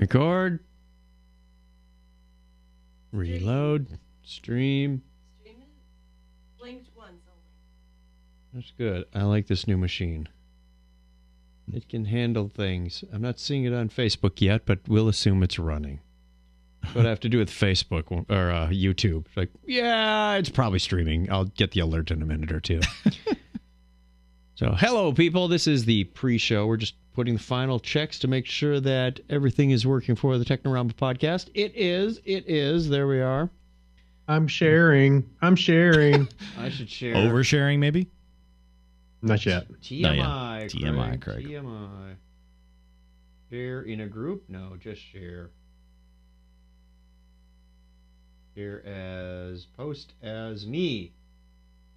Record. Reload. Stream. Blinked once only. That's good. I like this new machine. It can handle things. I'm not seeing it on Facebook yet, but we'll assume it's running. That's what I have to do with Facebook or YouTube. It's like, yeah, it's probably streaming. I'll get the alert in a minute or two. So, hello, people. This is the pre-show. We're just putting the final checks to make sure that everything is working for the Technorama podcast. It is. There we are. I'm sharing. I should share. Oversharing, maybe? Not yet. TMI, Craig. TMI. Share in a group? No, just share. Share as, post as me.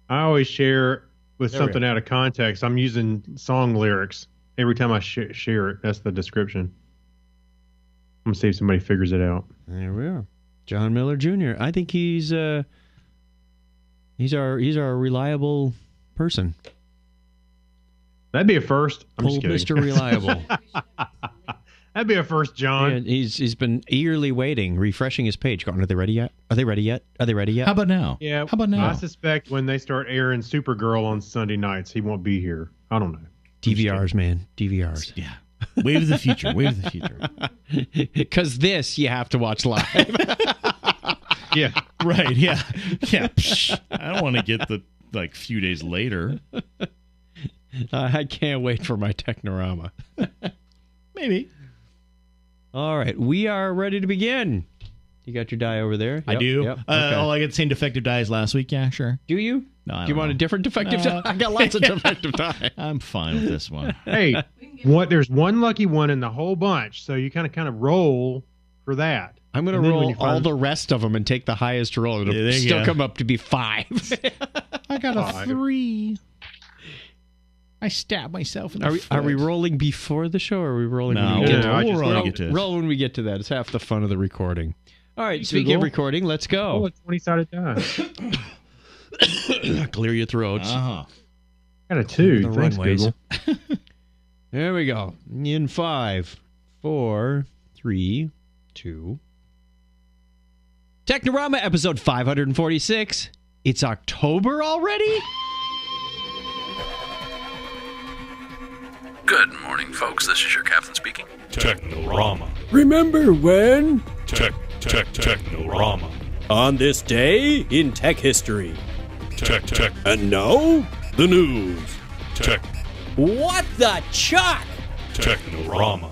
I always share with There something out of context. I'm using song lyrics every time I share it. That's the description. I'm going to see if somebody figures it out. There we are. John Miller Jr. I think he's our reliable person. That'd be a first. I'm Old just kidding. Mr. Reliable. That'd be a first, John. Yeah, he's been eagerly waiting, refreshing his page. Going, are they ready yet? Are they ready yet? Are they ready yet? How about now? Yeah. How about now? I suspect when they start airing Supergirl on Sunday nights, he won't be here. I don't know. DVRs, man. DVRs. Yeah. Wave of the future. Wave of the future. Because this you have to watch live. Yeah. Right. Yeah. Yeah. Psh, I don't want to get the few days later. I can't wait for my Technorama. Maybe. All right, we are ready to begin. You got your die over there? I do. Yep. Okay. Oh, I got the same defective die as last week. Yeah, sure. Do you? No, I do you don't want know. a different defective die? I got lots of defective die. I'm fine with this one. Hey, there's one lucky one in the whole bunch, so you kind of roll for that. I'm going to roll all the rest of them and take the highest roll. It'll there you still go. come up to be 5. I got a 5. 3. I stabbed myself in the foot. Are we rolling before the show, or are we rolling No, when we get to we'll it? roll when we get to it. Roll when we get to that. It's half the fun of the recording. All right, speaking of recording, let's Oh, go. a 20-sided die. Clear your throats. Uh-huh. Got a 2. The Thanks, runways. Google. There we go. In 5, 4, 3, 2. Technorama episode 546. It's October already? Good morning, folks. This is your captain speaking. Technorama. Remember when? Technorama. On this day in tech history. Tech. And now, The news. what the chuck? Technorama.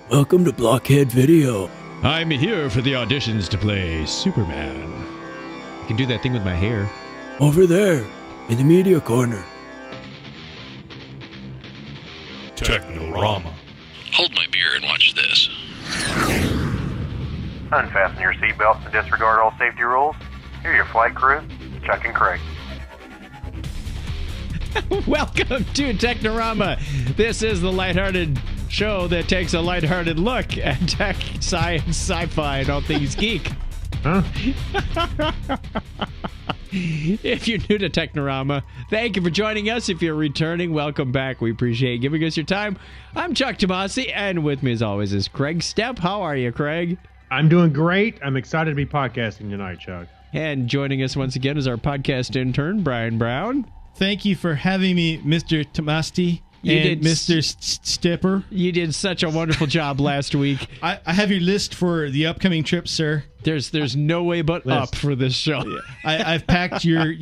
Welcome to Blockhead Video. I'm here for the auditions to play Superman. I can do that thing with my hair. Over there, in the media corner. Technorama. Hold my beer and watch this. Unfasten your seatbelts and disregard all safety rules. Here are your flight crew, Chuck and Craig. Welcome to Technorama. This is the lighthearted show that takes a lighthearted look at tech, science, sci-fi, and all things geek. Huh? If you're new to Technorama, thank you for joining us. If you're returning, welcome back. We appreciate giving us your time. I'm Chuck Tomasi, and with me as always is Craig Stepp. How are you, Craig? I'm doing great. I'm excited to be podcasting tonight, Chuck. And joining us once again is our podcast intern, Brian Brown. Thank you for having me, Mr. Tomasti and Mr. Stepper. You did such a wonderful job last week. I have your list for the upcoming trip, sir. There's no way but up for this show. I've packed your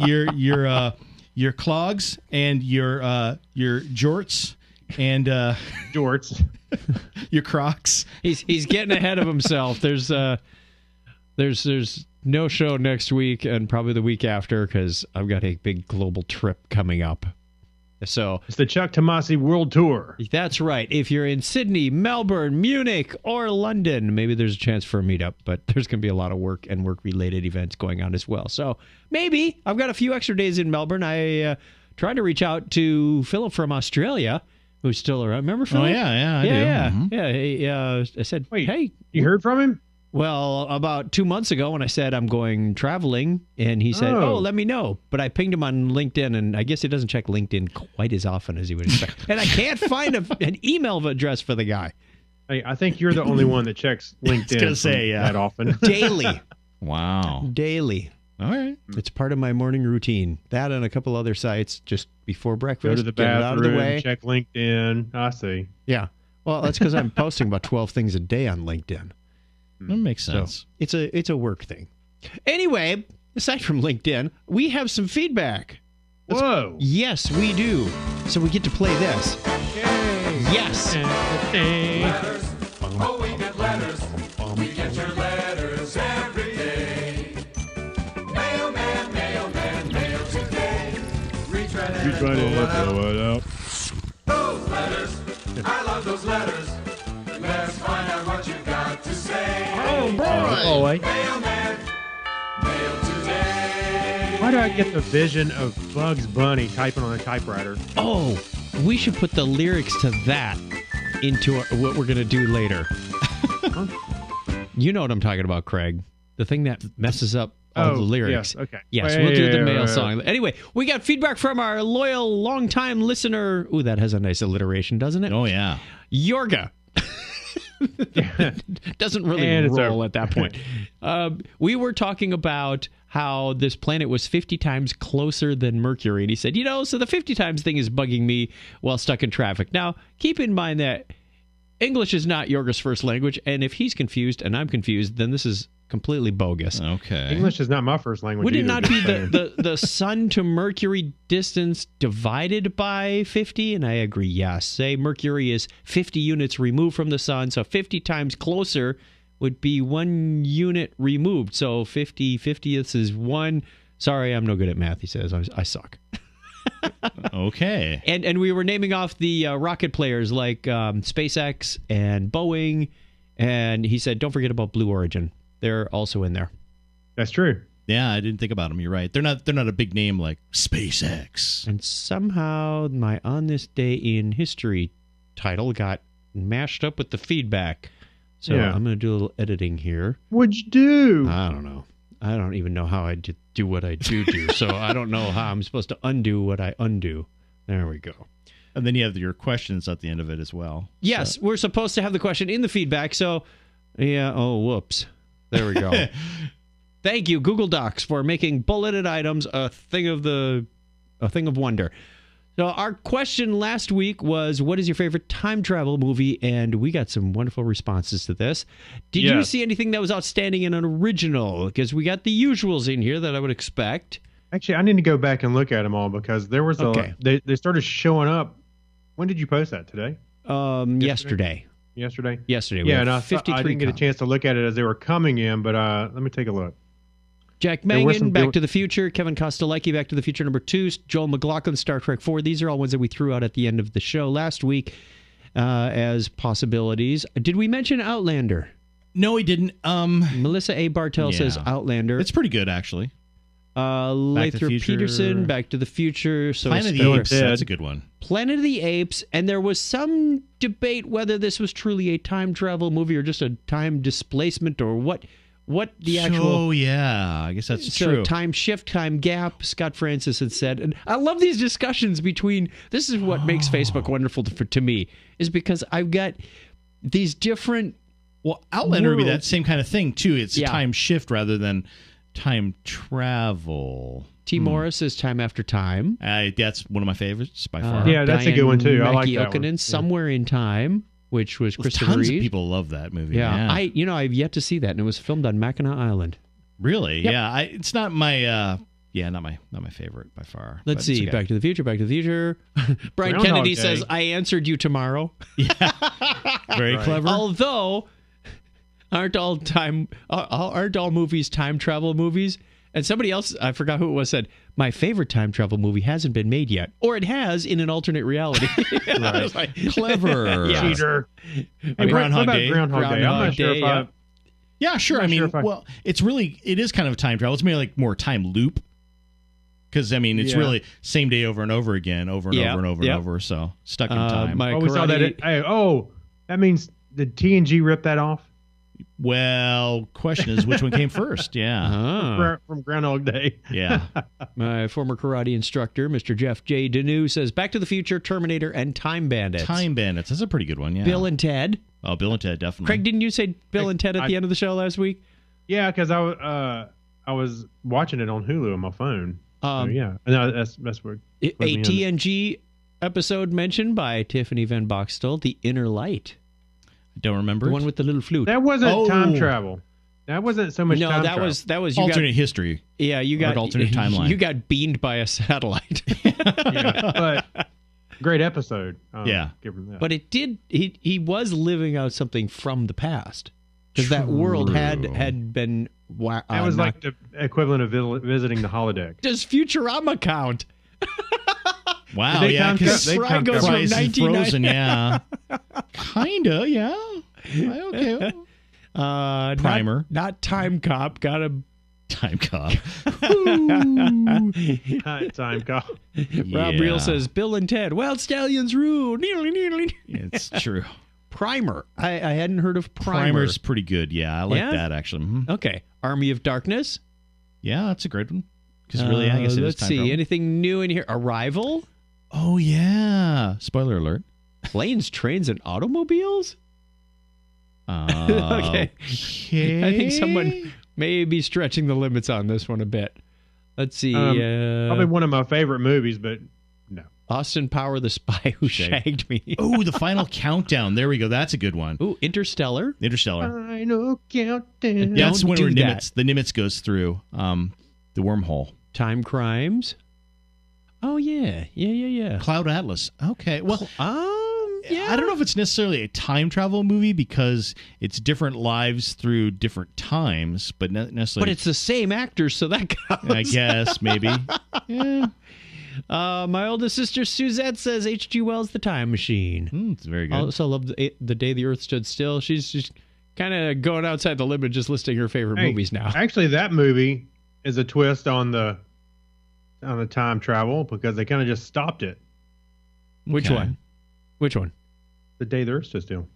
clogs and your jorts and Jorts. your Crocs. He's getting ahead of himself. There's no show next week and probably the week after because I've got a big global trip coming up. So It's the Chuck Tomasi World Tour. that's right. If you're in Sydney, Melbourne, Munich, or London, maybe there's a chance for a meetup, but there's going to be a lot of work and work-related events going on as well. So maybe I've got a few extra days in Melbourne. I tried to reach out to Philip from Australia, who's still around. Remember Philip? Oh, yeah, I do. Yeah. Mhm. Yeah. I said, Wait, hey. You heard from him? Well, about 2 months ago when I said I'm going traveling, and he said, Oh. let me know. But I pinged him on LinkedIn, and I guess he doesn't check LinkedIn quite as often as he would expect. And I can't find an email address for the guy. Hey, I think you're the only one that checks LinkedIn gonna say, yeah. that often. Daily. Wow. Daily. All right. It's part of my morning routine. That and a couple other sites just before breakfast. Go to the get it out of the bathroom, way. check LinkedIn. I see. Yeah. Well, that's because I'm posting about 12 things a day on LinkedIn. That makes sense. So it's a work thing. Anyway, aside from LinkedIn, we have some feedback. Whoa. Yes, we do. So we get to play this. Yes. Oh, we get letters. We get your letters every day. Mailman, mailman, mail today. Reach right in and blow it out. Those letters. I love those letters. Let's find out what you got to say. Oh, boy. Mailman, mail today. Why do I get the vision of Bugs Bunny typing on a typewriter? Oh, we should put the lyrics to that into what we're going to do later. You know what I'm talking about, Craig. The thing that messes up all the lyrics. Yes, okay. Yes, we'll do the mail song. Anyway, we got feedback from our loyal, longtime listener. Ooh, that has a nice alliteration, doesn't it? Oh, yeah. Yorga. Doesn't really And it's roll over. at that point. We were talking about how this planet was 50 times closer than Mercury. And he said, so the 50 times thing is bugging me while stuck in traffic. Now, keep in mind that English is not Yorga's first language. And if he's confused and I'm confused, then this is completely bogus. Okay. English is not my first language. Would it either, not just be saying. the sun to Mercury distance divided by 50? And I agree, yes. Say Mercury is 50 units removed from the sun, so 50 times closer would be 1 unit removed. So 50 50ths is 1. Sorry, I'm no good at math, he says. I suck. Okay. And we were naming off the rocket players like SpaceX and Boeing. And he said, don't forget about Blue Origin. They're also in there. That's true. Yeah, I didn't think about them. You're right. They're not a big name like SpaceX. And somehow my On This Day in History title got mashed up with the feedback. So Yeah. I'm going to do a little editing here. What'd you do? I don't know. I don't even know how I do what I do. So I don't know how I'm supposed to undo what I undo. There we go. And then you have your questions at the end of it as well. Yes, we're supposed to have the question in the feedback. So, yeah. Oh, whoops. There we go. Thank you, Google Docs, for making bulleted items a thing of wonder. So our question last week was, what is your favorite time travel movie? And we got some wonderful responses to this. Did you see anything that was outstanding and an original? Because we got the usuals in here that I would expect. Actually, I need to go back and look at them all because there was they started showing up. When did you post that? Today? Yesterday. Yesterday? Yesterday. Yeah, and I 53 didn't get a chance to look at it as they were coming in, but let me take a look. Jack Mangan, Back to the Future. Kevin Kostelecki, Back to the Future #2. Joel McLaughlin, Star Trek 4. These are all ones that we threw out at the end of the show last week as possibilities. Did we mention Outlander? No, we didn't. Melissa A. Bartell says Outlander. It's pretty good, actually. Lathrop Peterson, Back to the Future. So Planet of the Apes, that's a good one. Planet of the Apes, and there was some debate whether this was truly a time travel movie or just a time displacement or what the actual... Oh, yeah. I guess that's true. Time shift, time gap, Scott Francis had said. And I love these discussions between... This is what makes Facebook wonderful to me, is because I've got these different... Well, Outlander would be that same kind of thing, too. It's a Yeah. time shift rather than time travel. T. Morris is Time After Time. That's one of my favorites by far. Yeah, that's a good one, too. I like that one. Okinen, Somewhere in Time, which was Christopher Tons Reeve. of people love that movie. Yeah. I've yet to see that, and it was filmed on Mackinac Island. Really? Yep. Yeah. It's not my not my favorite by far. Let's but it's see. okay. Back to the Future, Back to the Future. Brian Groundhog Kennedy Day. says, I answered you tomorrow. Very clever. Although, aren't all movies time travel movies? And somebody else, I forgot who it was, said, my favorite time travel movie hasn't been made yet. Or it has in an alternate reality. I was like, Clever. Yeah. Cheater. Hey, Groundhog Day. Groundhog Day? I'm not sure if I... Yeah, sure. I'm I not mean, sure if it is kind of a time travel. It's maybe like more time loop. Because, I mean, it's really same day over and over again, over and over and over and over. So, stuck in time. we saw that. That means did TNG rip that off? Well, question is, which one came first? Yeah. From Groundhog Day. Yeah. My former karate instructor, Mr. Jeff J. Deneau, says Back to the Future, Terminator, and Time Bandits. Time Bandits. That's a pretty good one, yeah. Bill and Ted. Oh, Bill and Ted, definitely. Craig, didn't you say Bill and Ted at the end of the show last week? Yeah, because I was watching it on Hulu on my phone. So, yeah, no, that's where a TNG episode mentioned by Tiffany Van Boxtel, The Inner Light. I don't remember the one with the little flute. That wasn't time travel. That wasn't so much. No, time that travel. was you alternate got, history. Yeah, you got alternate timeline. You got beamed by a satellite. Yeah, but great episode. Yeah, give him that. But it did. He was living out something from the past because that world had been. That was like the equivalent of visiting the holodeck. Does Futurama count? Wow, yeah, because Fry goes from 1990. Frozen, yeah. Kinda, yeah. Okay. Primer. Not Time Cop. Got a Time Cop. Time Cop. Rob Reel says, Bill and Ted, Wild Stallions rule. It's true. Primer. I hadn't heard of Primer. Primer's pretty good, yeah. I like that, actually. Mm-hmm. Okay. Army of Darkness. Yeah, that's a great one. Because really, I guess it let's see. Anything new in here? Arrival? Oh, yeah. Spoiler alert. Planes, Trains, and Automobiles? Okay. I think someone may be stretching the limits on this one a bit. Let's see. Probably one of my favorite movies, but no. Austin Power, The Spy Who Shagged Me. Oh, The Final Countdown. There we go. That's a good one. Ooh, Interstellar. Final Countdown. Yeah, that's when the Nimitz goes through the wormhole. Time Crimes. Oh, yeah. Yeah. Cloud Atlas. Okay. Well, yeah. I don't know if it's necessarily a time travel movie because it's different lives through different times, but not necessarily. But it's the same actors, so that counts. I guess, maybe. Yeah. My oldest sister Suzette says H.G. Wells' The Time Machine. It's very good. I also love the Day the Earth Stood Still. She's just kind of going outside the limit, just listing her favorite movies now. Actually, that movie is a twist on the time travel because they kind of just stopped it. Which one? The Day the Earth Stood Still.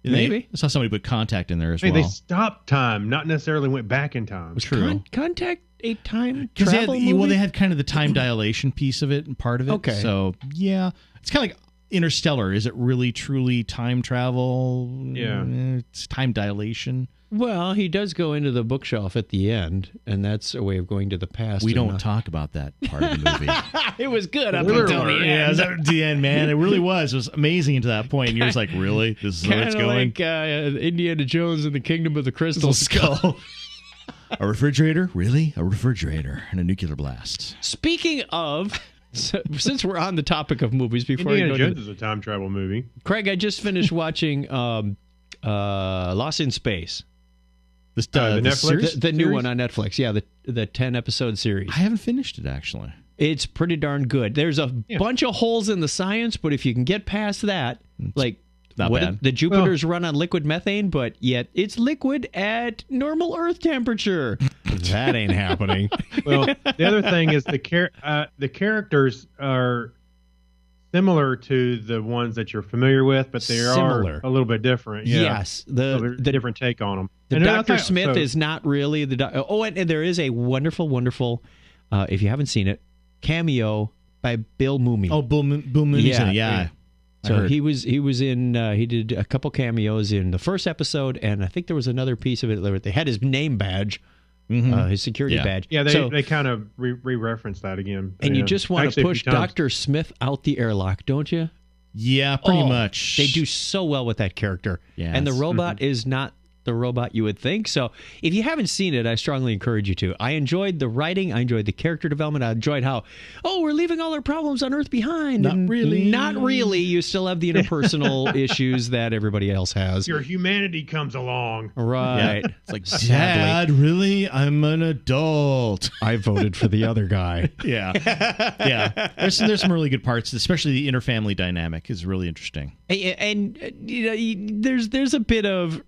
Maybe. I saw somebody put Contact in there as well. They stopped time, not necessarily went back in time. True. Contact a time travel movie? Well, they had kind of the time dilation piece of it and part of it. Okay. So, yeah. It's kind of like Interstellar. Is it really, truly time travel? Yeah. It's time dilation. Well, he does go into the bookshelf at the end, and that's a way of going to the past. We don't talk about that part of the movie. It was good up until the end. Yeah, it was up at the end, man. It really was. It was amazing to that point. And you're just like, really? This is where it's going? Like Indiana Jones and the Kingdom of the Crystal Skull. A refrigerator? Really? A refrigerator and a nuclear blast. Speaking of... since we're on the topic of movies, before Indiana Jones is a time travel movie. Craig, I just finished watching Lost in Space. The Netflix the new one on Netflix. Yeah, the 10-episode series. I haven't finished it, actually. It's pretty darn good. There's a bunch of holes in the science, but if you can get past that, like not bad. The Jupiters run on liquid methane, but yet it's liquid at normal Earth temperature. That ain't happening. Well, the other thing is the characters are similar to the ones that you're familiar with, but they are a little bit different. Yeah. Yes, the different take on them. The Dr. Smith is not really the. And there is a wonderful, wonderful, if you haven't seen it, cameo by Bill Mumy. Oh, Bill Mummy's in it. Yeah. So he was in. He did a couple cameos in the first episode, and I think there was another piece of it where they had his name badge. Mm-hmm. His security badge. Yeah, they kind of re-referenced that again. And you just want to push Dr. Smith out the airlock, don't you? Yeah, pretty much. They do so well with that character. Yeah, and the robot is not the robot you would think. So if you haven't seen it, I strongly encourage you to. I enjoyed the writing. I enjoyed the character development. I enjoyed how, we're leaving all our problems on Earth behind. Not really. You still have the interpersonal issues that everybody else has. Your humanity comes along. Right. Yeah. It's like, Dad, really? I'm an adult. I voted for the other guy. Yeah. There's some really good parts, especially the interfamily dynamic is really interesting. And there's a bit of,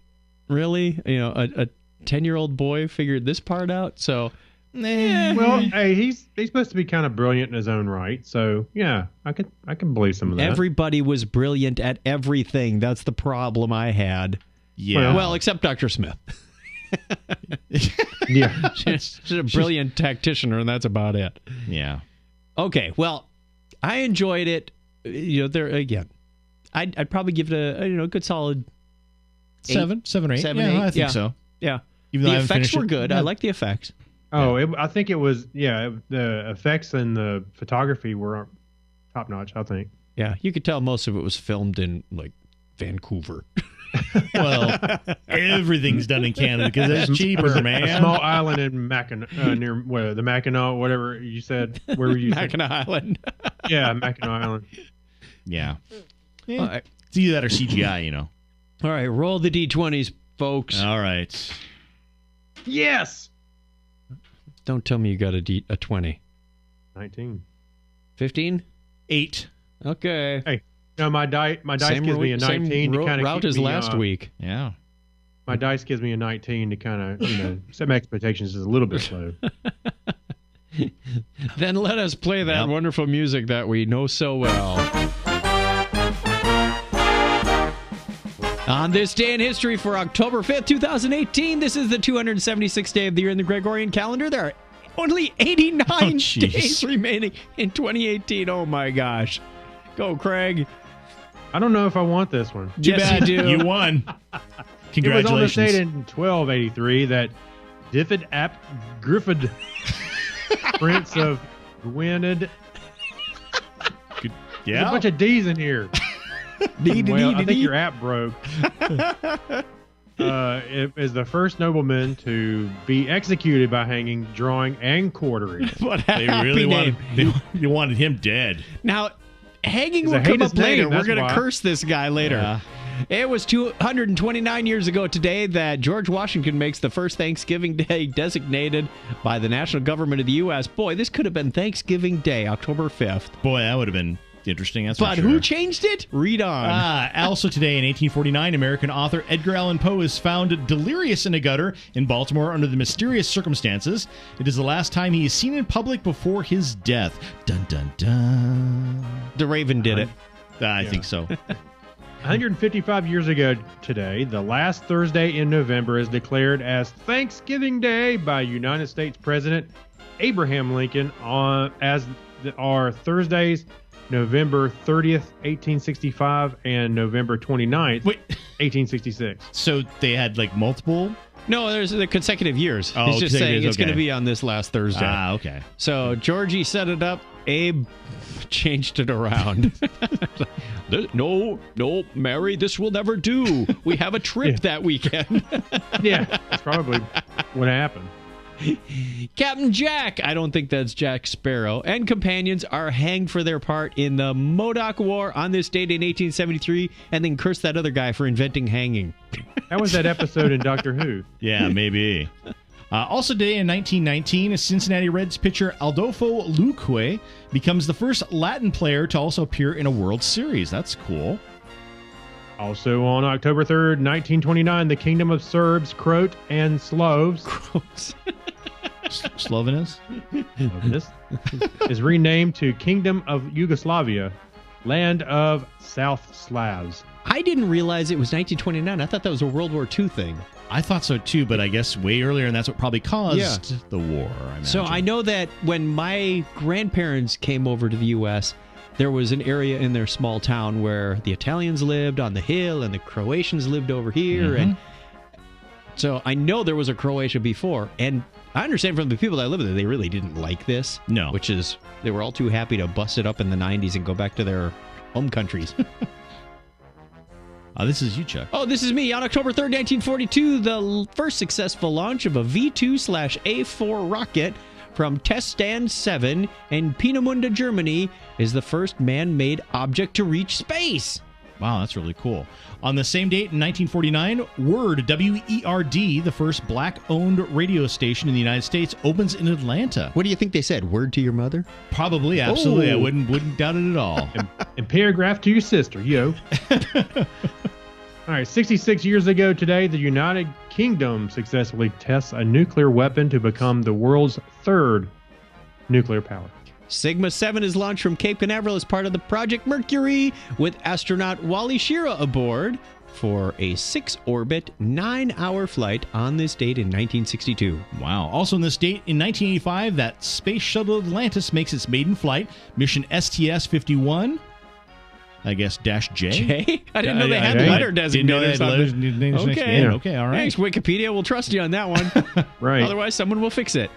really? A 10-year-old boy figured this part out? So, well, hey, he's supposed to be kind of brilliant in his own right. So, yeah, I can believe some of that. Everybody was brilliant at everything. That's the problem I had. Yeah. Well, except Dr. Smith. Yeah. She's a brilliant tactician, and that's about it. Yeah. Okay, well, I enjoyed it. There again, I'd probably give it a good solid 7 or 8. 7, yeah, 8. I think so. Yeah. Even though The I haven't effects finished were it. good. Yeah. I like the effects. Oh, I think it was, the effects and the photography were top notch, I think. Yeah, you could tell most of it was filmed in, like, Vancouver. Well, everything's done in Canada because it's cheaper, man. A small island in near the Mackinac, whatever you said. Where were you? Mackinac Island. Yeah, Mackinac Island. Yeah. All right. It's either that or CGI, you know. All right, roll the D20s, folks. All right. Yes! Don't tell me you got a 20. 19. 15? 8. Okay. Hey, no, my dice gives me a 19 to kind of route as last week. Yeah. My dice gives me a 19 to kind of, set my expectations is a little bit low. Then let us play that wonderful music that we know so well. On this day in history for October 5th, 2018, this is the 276th day of the year in the Gregorian calendar. There are only 89 days remaining in 2018. Oh, my gosh. Go, Craig. I don't know if I want this one. Too bad. You won. Congratulations. It was on this date in 1283 that Diffid ap Griffith, Prince of Gwynedd. There's a bunch of D's in here. I think your app broke. It is the first nobleman to be executed by hanging, drawing, and quartering. What a they wanted him dead. Now, hanging will come up later. We're going to curse this guy later. Yeah. It was 229 years ago today that George Washington makes the first Thanksgiving Day designated by the national government of the U.S. Boy, this could have been Thanksgiving Day, October 5th. Boy, that would have been interesting. That's but for sure. Who changed it? Read on. Also today in 1849, American author Edgar Allan Poe is found delirious in a gutter in Baltimore under the mysterious circumstances. It is the last time he is seen in public before his death. Dun, dun, dun. The Raven did it. I think so. 155 years ago today, the last Thursday in November is declared as Thanksgiving Day by United States President Abraham Lincoln as are Thursdays November 30th, 1865 and November 29th, 1866. So they had like multiple? No, there's the consecutive years. Oh, he's just saying it's going to be on this last Thursday. Ah, okay. So Georgie set it up. Abe changed it around. No, Mary, this will never do. We have a trip that weekend. Yeah, that's probably what happened. Captain Jack, I don't think that's Jack Sparrow, and companions are hanged for their part in the Modoc War on this date in 1873, and then curse that other guy for inventing hanging. That was that episode in Doctor Who. Yeah, maybe. Also today in 1919, Cincinnati Reds pitcher Adolfo Luque becomes the first Latin player to also appear in a World Series. That's cool. Also on October 3rd, 1929, the Kingdom of Serbs, Croat, and Slavs Slovenus is renamed to Kingdom of Yugoslavia, Land of South Slavs. I didn't realize it was 1929. I thought that was a World War II thing. I thought so too, but I guess way earlier, and that's what probably caused the war. So I know that when my grandparents came over to the U.S., there was an area in their small town where the Italians lived on the hill and the Croatians lived over here. And so I know there was a Croatia before. And I understand from the people that live there, they really didn't like this. No. Which is, they were all too happy to bust it up in the 90s and go back to their home countries. This is you, Chuck. Oh, this is me. On October 3rd, 1942, the first successful launch of a V2/A4 rocket from Test Stand 7 in Peenemünde, Germany, is the first man-made object to reach space. Wow, that's really cool. On the same date in 1949, Word, W-E-R-D, the first black-owned radio station in the United States, opens in Atlanta. What do you think they said? Word to your mother? Probably, absolutely. I wouldn't doubt it at all. And paragraph to your sister, yo. All right, 66 years ago today, the United Kingdom successfully tests a nuclear weapon to become the world's third nuclear power. Sigma 7 is launched from Cape Canaveral as part of the Project Mercury, with astronaut Wally Schirra aboard for a 6-orbit, 9-hour flight on this date in 1962. Wow. Also on this date in 1985, that Space Shuttle Atlantis makes its maiden flight, mission STS-51. I guess dash J. J? I didn't know they had J. letter designated. Okay. Okay, all right. Thanks, Wikipedia. We'll trust you on that one. Right. Otherwise, someone will fix it.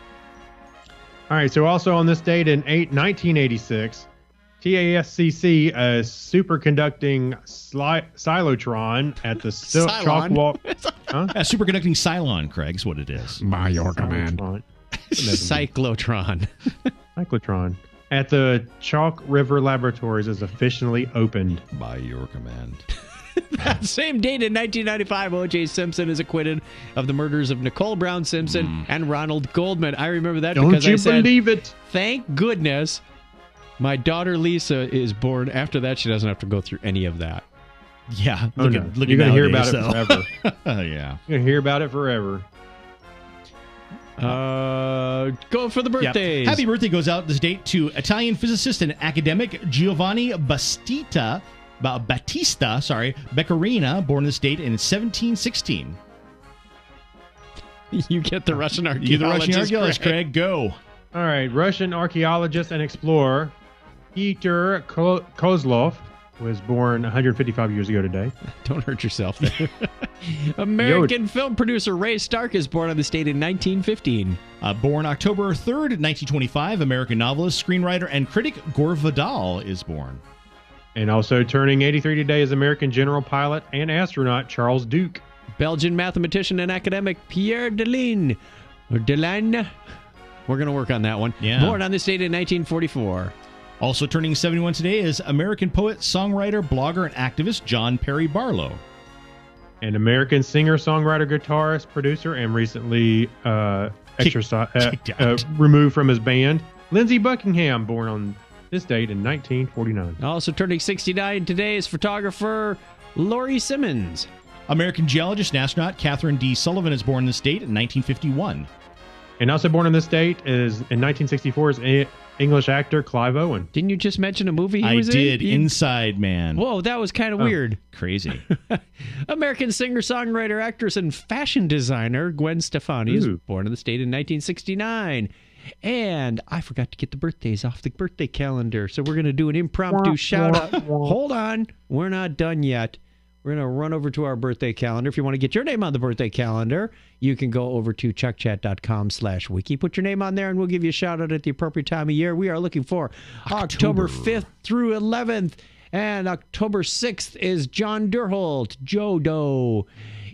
All right, so also on this date in 1986, TASCC, a superconducting silotron at the Chalk Walk. Huh? A superconducting Cylon, Craig, is what it is. By your command. Cyclotron. Cyclotron at the Chalk River Laboratories is officially opened. By your command. That same date in 1995, O.J. Simpson is acquitted of the murders of Nicole Brown Simpson and Ronald Goldman. I remember that because I said, believe it? Thank goodness my daughter Lisa is born. After that, she doesn't have to go through any of that. Yeah. You're going to hear about it forever. Yeah. You're going to hear about it forever. Go for the birthdays. Yeah. Happy birthday goes out this date to Italian physicist and academic Giovanni Battista Beccarina, born this date in 1716. You get the Russian archaeologist. You the Russian archaeologist, Craig. Go. All right, Russian archaeologist and explorer Peter Kozlov was born 155 years ago today. Don't hurt yourself there. American film producer Ray Stark is born on this date in 1915. Born October 3rd, 1925, American novelist, screenwriter, and critic Gore Vidal is born. And also turning 83 today is American general pilot and astronaut Charles Duke. Belgian mathematician and academic Pierre Delaine. We're going to work on that one. Yeah. Born on this date in 1944. Also turning 71 today is American poet, songwriter, blogger, and activist John Perry Barlow. And American singer, songwriter, guitarist, producer, and recently removed from his band, Lindsey Buckingham, born on this date in 1949. Also turning 69 today is photographer Laurie Simmons. American geologist and astronaut Catherine D. Sullivan is born this date in 1951. And also born on this date is in 1964 is English actor Clive Owen. Didn't you just mention a movie he was in? I did, Inside Man. Whoa, that was kind of weird. Crazy. American singer, songwriter, actress, and fashion designer Gwen Stefani is born in the state in 1969. And I forgot to get the birthdays off the birthday calendar, so we're going to do an impromptu shout-out. Hold on. We're not done yet. We're going to run over to our birthday calendar. If you want to get your name on the birthday calendar, you can go over to chuckchat.com/wiki. Put your name on there, and we'll give you a shout-out at the appropriate time of year. We are looking for October 5th through 11th. And October 6th is John Durholt, Jodo,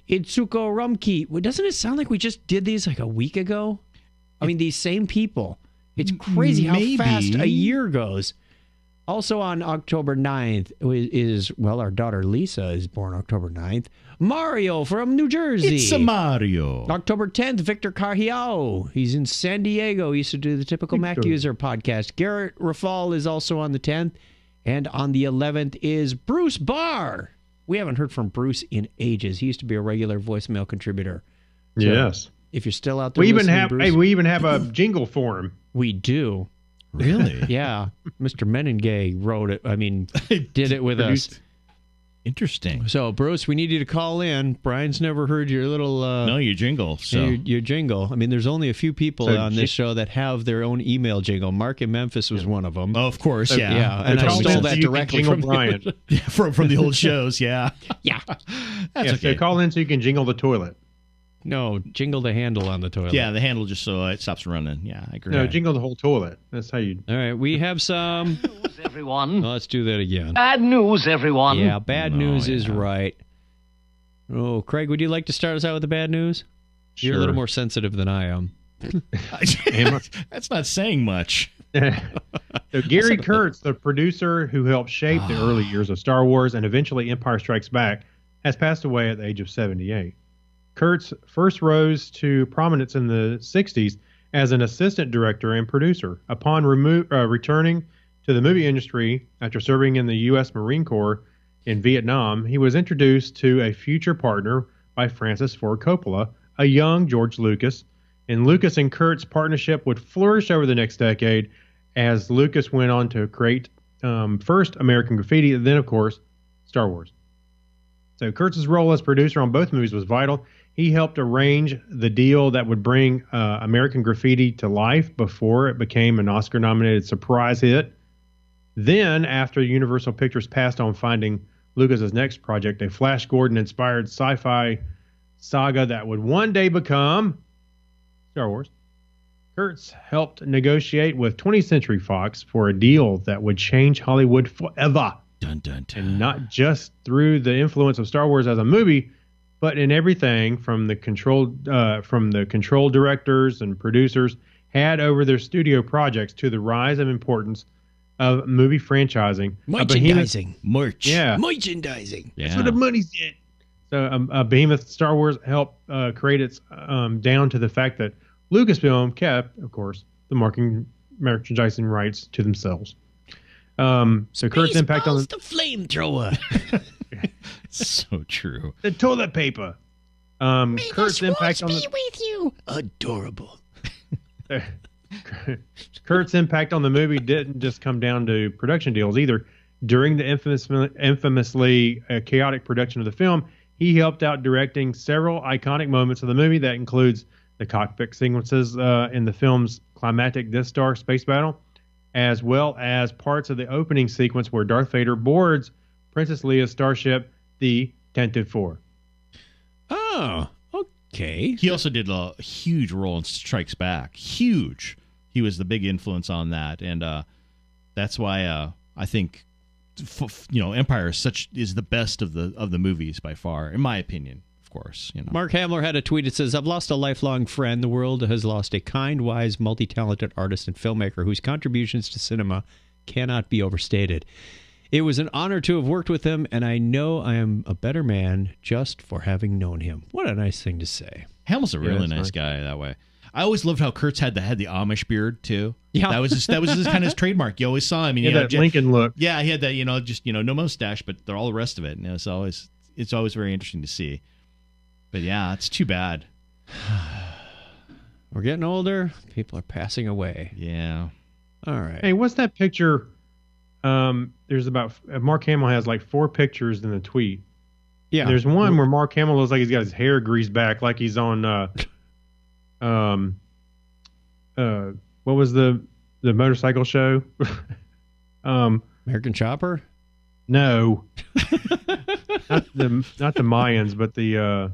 Itsuko Rumki. Well, doesn't it sound like we just did these like a week ago? I mean, these same people. It's crazy how fast a year goes. Also on October 9th is, our daughter Lisa is born October 9th. Mario from New Jersey. It's a Mario. October 10th, Victor Carhiao. He's in San Diego. He used to do the Typical Mac User podcast. Garrett Rafal is also on the 10th. And on the 11th is Bruce Barr. We haven't heard from Bruce in ages. He used to be a regular voicemail contributor. So yes. If you're still out there, we even have a jingle for him. We do. Really? Yeah. Mr. Meningay wrote it. I mean, did it with us. Interesting. So, Bruce, we need you to call in. Brian's never heard your little... your jingle. So your jingle. I mean, there's only a few people on this show that have their own email jingle. Mark in Memphis was one of them. Oh, of course, yeah. Yeah, and I stole that directly from Brian. from the old shows, yeah. Yeah. That's okay. So call in so you can jingle the toilet. No, jingle the handle on the toilet. Yeah, the handle just so it stops running. Yeah, I agree. No, jingle the whole toilet. That's how you... All right, we have some... News, everyone. Well, let's do that again. Bad news, everyone. Yeah, bad news is right. Oh, Craig, would you like to start us out with the bad news? Sure. You're a little more sensitive than I am. That's not saying much. So Gary Kurtz, the producer who helped shape the early years of Star Wars and eventually Empire Strikes Back, has passed away at the age of 78. Kurtz first rose to prominence in the 60s as an assistant director and producer. Upon returning to the movie industry after serving in the U.S. Marine Corps in Vietnam, he was introduced to a future partner by Francis Ford Coppola, a young George Lucas. And Lucas and Kurt's partnership would flourish over the next decade as Lucas went on to create first American Graffiti, and then, of course, Star Wars. So Kurtz's role as producer on both movies was vital. He helped arrange the deal that would bring American Graffiti to life before it became an Oscar-nominated surprise hit. Then, after Universal Pictures passed on finding Lucas's next project, a Flash Gordon-inspired sci-fi saga that would one day become Star Wars, Kurtz helped negotiate with 20th Century Fox for a deal that would change Hollywood forever. Dun, dun, dun. And not just through the influence of Star Wars as a movie, but in everything from the control directors and producers had over their studio projects to the rise of importance of movie franchising. Merchandising. Merch. Yeah. Merchandising. That's where the money's at. So a behemoth Star Wars helped create its down to the fact that Lucasfilm kept, of course, the merchandising rights to themselves. So Kurt's impact on the flamethrower. So true. The toilet paper. Kurt's impact on the with you. Adorable. Kurt's impact on the movie didn't just come down to production deals either. During the infamously chaotic production of the film, he helped out directing several iconic moments of the movie. That includes the cockpit sequences in the film's climactic Death Star space battle, as well as parts of the opening sequence where Darth Vader boards Princess Leia's starship, the Tantive 4. Oh, okay. He also did a huge role in Strikes Back. Huge. He was the big influence on that, and that's why I think Empire is the best of the movies by far, in my opinion. Of course, Mark Hamill had a tweet that says, "I've lost a lifelong friend. The world has lost a kind, wise, multi-talented artist and filmmaker whose contributions to cinema cannot be overstated. It was an honor to have worked with him, and I know I am a better man just for having known him." What a nice thing to say. Hamill's a really nice guy that way. I always loved how Kurtz had the Amish beard too. Yeah, that was his kind of his trademark. You always saw him. He had that Lincoln look. Yeah, he had that. No mustache, but all the rest of it. It's always very interesting to see. But yeah, it's too bad. We're getting older. People are passing away. Yeah. All right. Hey, what's that picture? There's about Mark Hamill has like 4 pictures in the tweet. Yeah. There's one where Mark Hamill looks like he's got his hair greased back, like he's on what was the motorcycle show? American Chopper? No. not the Mayans, but the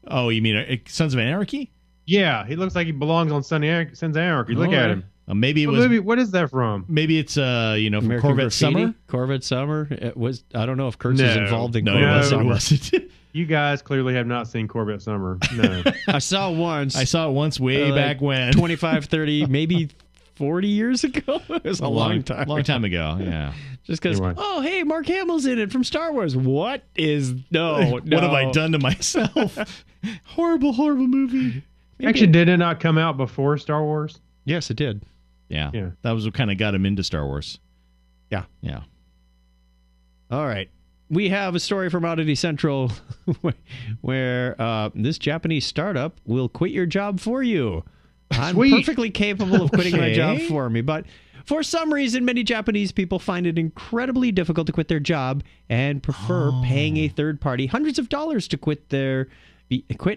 Oh, you mean Sons of Anarchy? Yeah, he looks like he belongs on Sons of Anarchy. Look at him. Maybe it was. What is that from? Maybe it's from American Corvette Graffiti? Summer. Corvette Summer. It was. I don't know if Kurtz is involved in Corvette it Summer. wasn't. You guys clearly have not seen Corvette Summer. No. I saw it once. I saw it once way back when. 25, 30, maybe 40 years ago. It was a long time. Long time ago. Yeah. Just because. Anyway. Oh, hey, Mark Hamill's in it from Star Wars. What is no? What have I done to myself? Horrible, horrible movie. Actually, did it not come out before Star Wars? Yes, it did. Yeah. That was what kind of got him into Star Wars. Yeah. Yeah. All right. We have a story from Oddity Central where this Japanese startup will quit your job for you. I'm perfectly capable of quitting my job for me, but for some reason, many Japanese people find it incredibly difficult to quit their job and prefer paying a third party hundreds of dollars to quit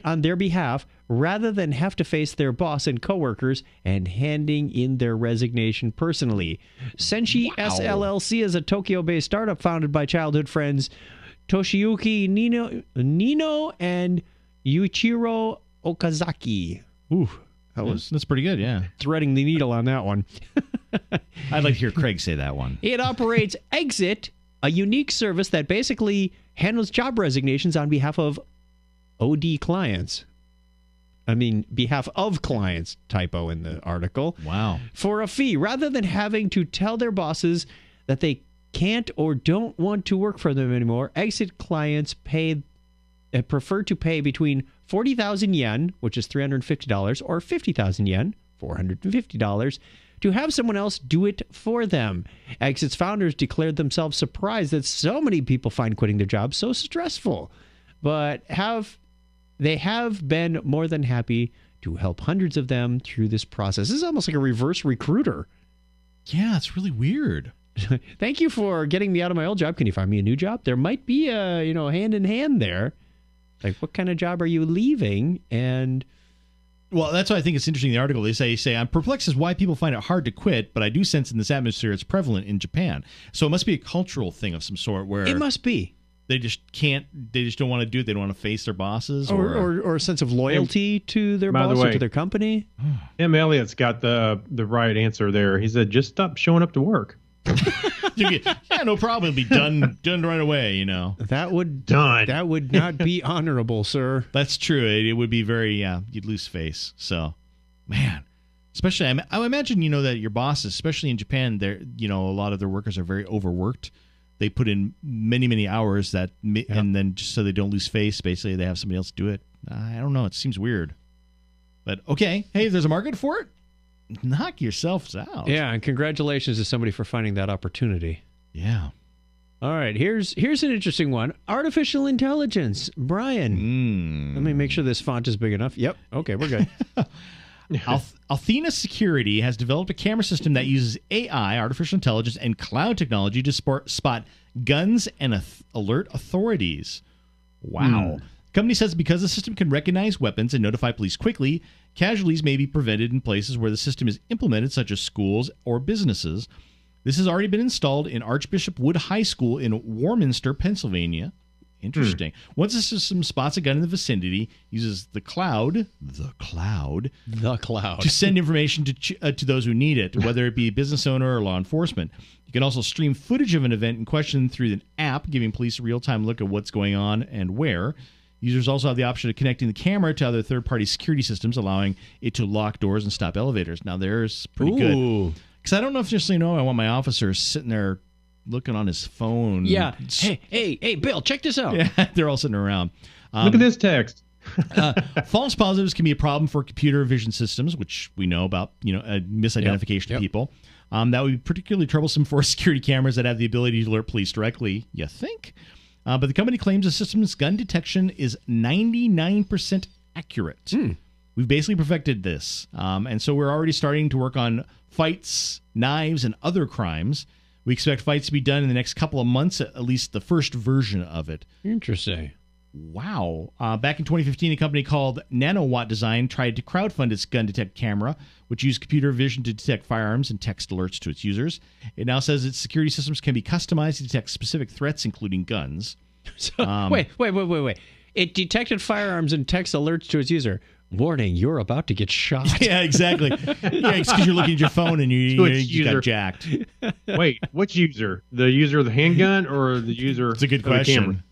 on their behalf rather than have to face their boss and coworkers and handing in their resignation personally. Senshi SLLC is a Tokyo-based startup founded by childhood friends Toshiyuki Nino and Yuichiro Okazaki. Ooh, that's pretty good, yeah. Threading the needle on that one. I'd like to hear Craig say that one. It operates Exit, a unique service that basically handles job resignations on behalf of OD clients. I mean, behalf of clients, typo in the article. Wow. For a fee, rather than having to tell their bosses that they can't or don't want to work for them anymore, Exit clients prefer to pay between 40,000 yen, which is $350, or 50,000 yen, $450, to have someone else do it for them. Exit's founders declared themselves surprised that so many people find quitting their jobs so stressful, but they have been more than happy to help hundreds of them through this process. This is almost like a reverse recruiter. Yeah, it's really weird. Thank you for getting me out of my old job. Can you find me a new job? There might be a hand in hand there. Like, what kind of job are you leaving? And Well, that's why I think it's interesting in the article. They say, I'm perplexed as why people find it hard to quit, but I do sense in this atmosphere it's prevalent in Japan. So it must be a cultural thing of some sort where It must be. they just don't want to do it. They don't want to face their bosses. Or a sense of loyalty to their By the boss or way- to their company. Tim Elliott's got the right answer there. He said, just stop showing up to work. Yeah, no problem. It'll be done right away, That would Done. That would not be honorable, sir. That's true. It would be very, you'd lose face. So, man, especially, I imagine, that your bosses, especially in Japan, they're, a lot of their workers are very overworked. They put in many, many hours and then just so they don't lose face, basically they have somebody else do it. I don't know. It seems weird. But, okay. Hey, if there's a market for it, knock yourselves out. Yeah, and congratulations to somebody for finding that opportunity. Yeah. All right, here's an interesting one. Artificial intelligence. Brian. Let me make sure this font is big enough. Yep. Okay, we're good. Athena Security has developed a camera system that uses AI, artificial intelligence, and cloud technology to spot guns and alert authorities. Wow. The company says because the system can recognize weapons and notify police quickly, casualties may be prevented in places where the system is implemented, such as schools or businesses. This has already been installed in Archbishop Wood High School in Warminster, Pennsylvania. Interesting. Once the system spots a gun in the vicinity, uses the cloud to send information to those who need it, whether it be a business owner or law enforcement. You can also stream footage of an event in question through an app, giving police a real-time look at what's going on and where. Users also have the option of connecting the camera to other third-party security systems, allowing it to lock doors and stop elevators. Now, there's pretty good. Because I don't know if just so you know, I want my officer sitting there looking on his phone. Yeah. Hey, Bill, check this out. Yeah, they're all sitting around. Look at this text. False positives can be a problem for computer vision systems, which we know about, misidentification of people. That would be particularly troublesome for security cameras that have the ability to alert police directly, you think? But the company claims the system's gun detection is 99% accurate. We've basically perfected this. And so we're already starting to work on fights, knives, and other crimes. We expect fights to be done in the next couple of months, at least the first version of it. Interesting. Wow. Back in 2015, a company called Nanowatt Design tried to crowdfund its gun detect camera, which used computer vision to detect firearms and text alerts to its users. It now says its security systems can be customized to detect specific threats, including guns. So, wait. It detected firearms and text alerts to its user. Warning, you're about to get shot. Yeah, exactly. Yeah, it's because you're looking at your phone and you got jacked. Wait, which user? The user of the handgun or the user It's a good of the question. camera?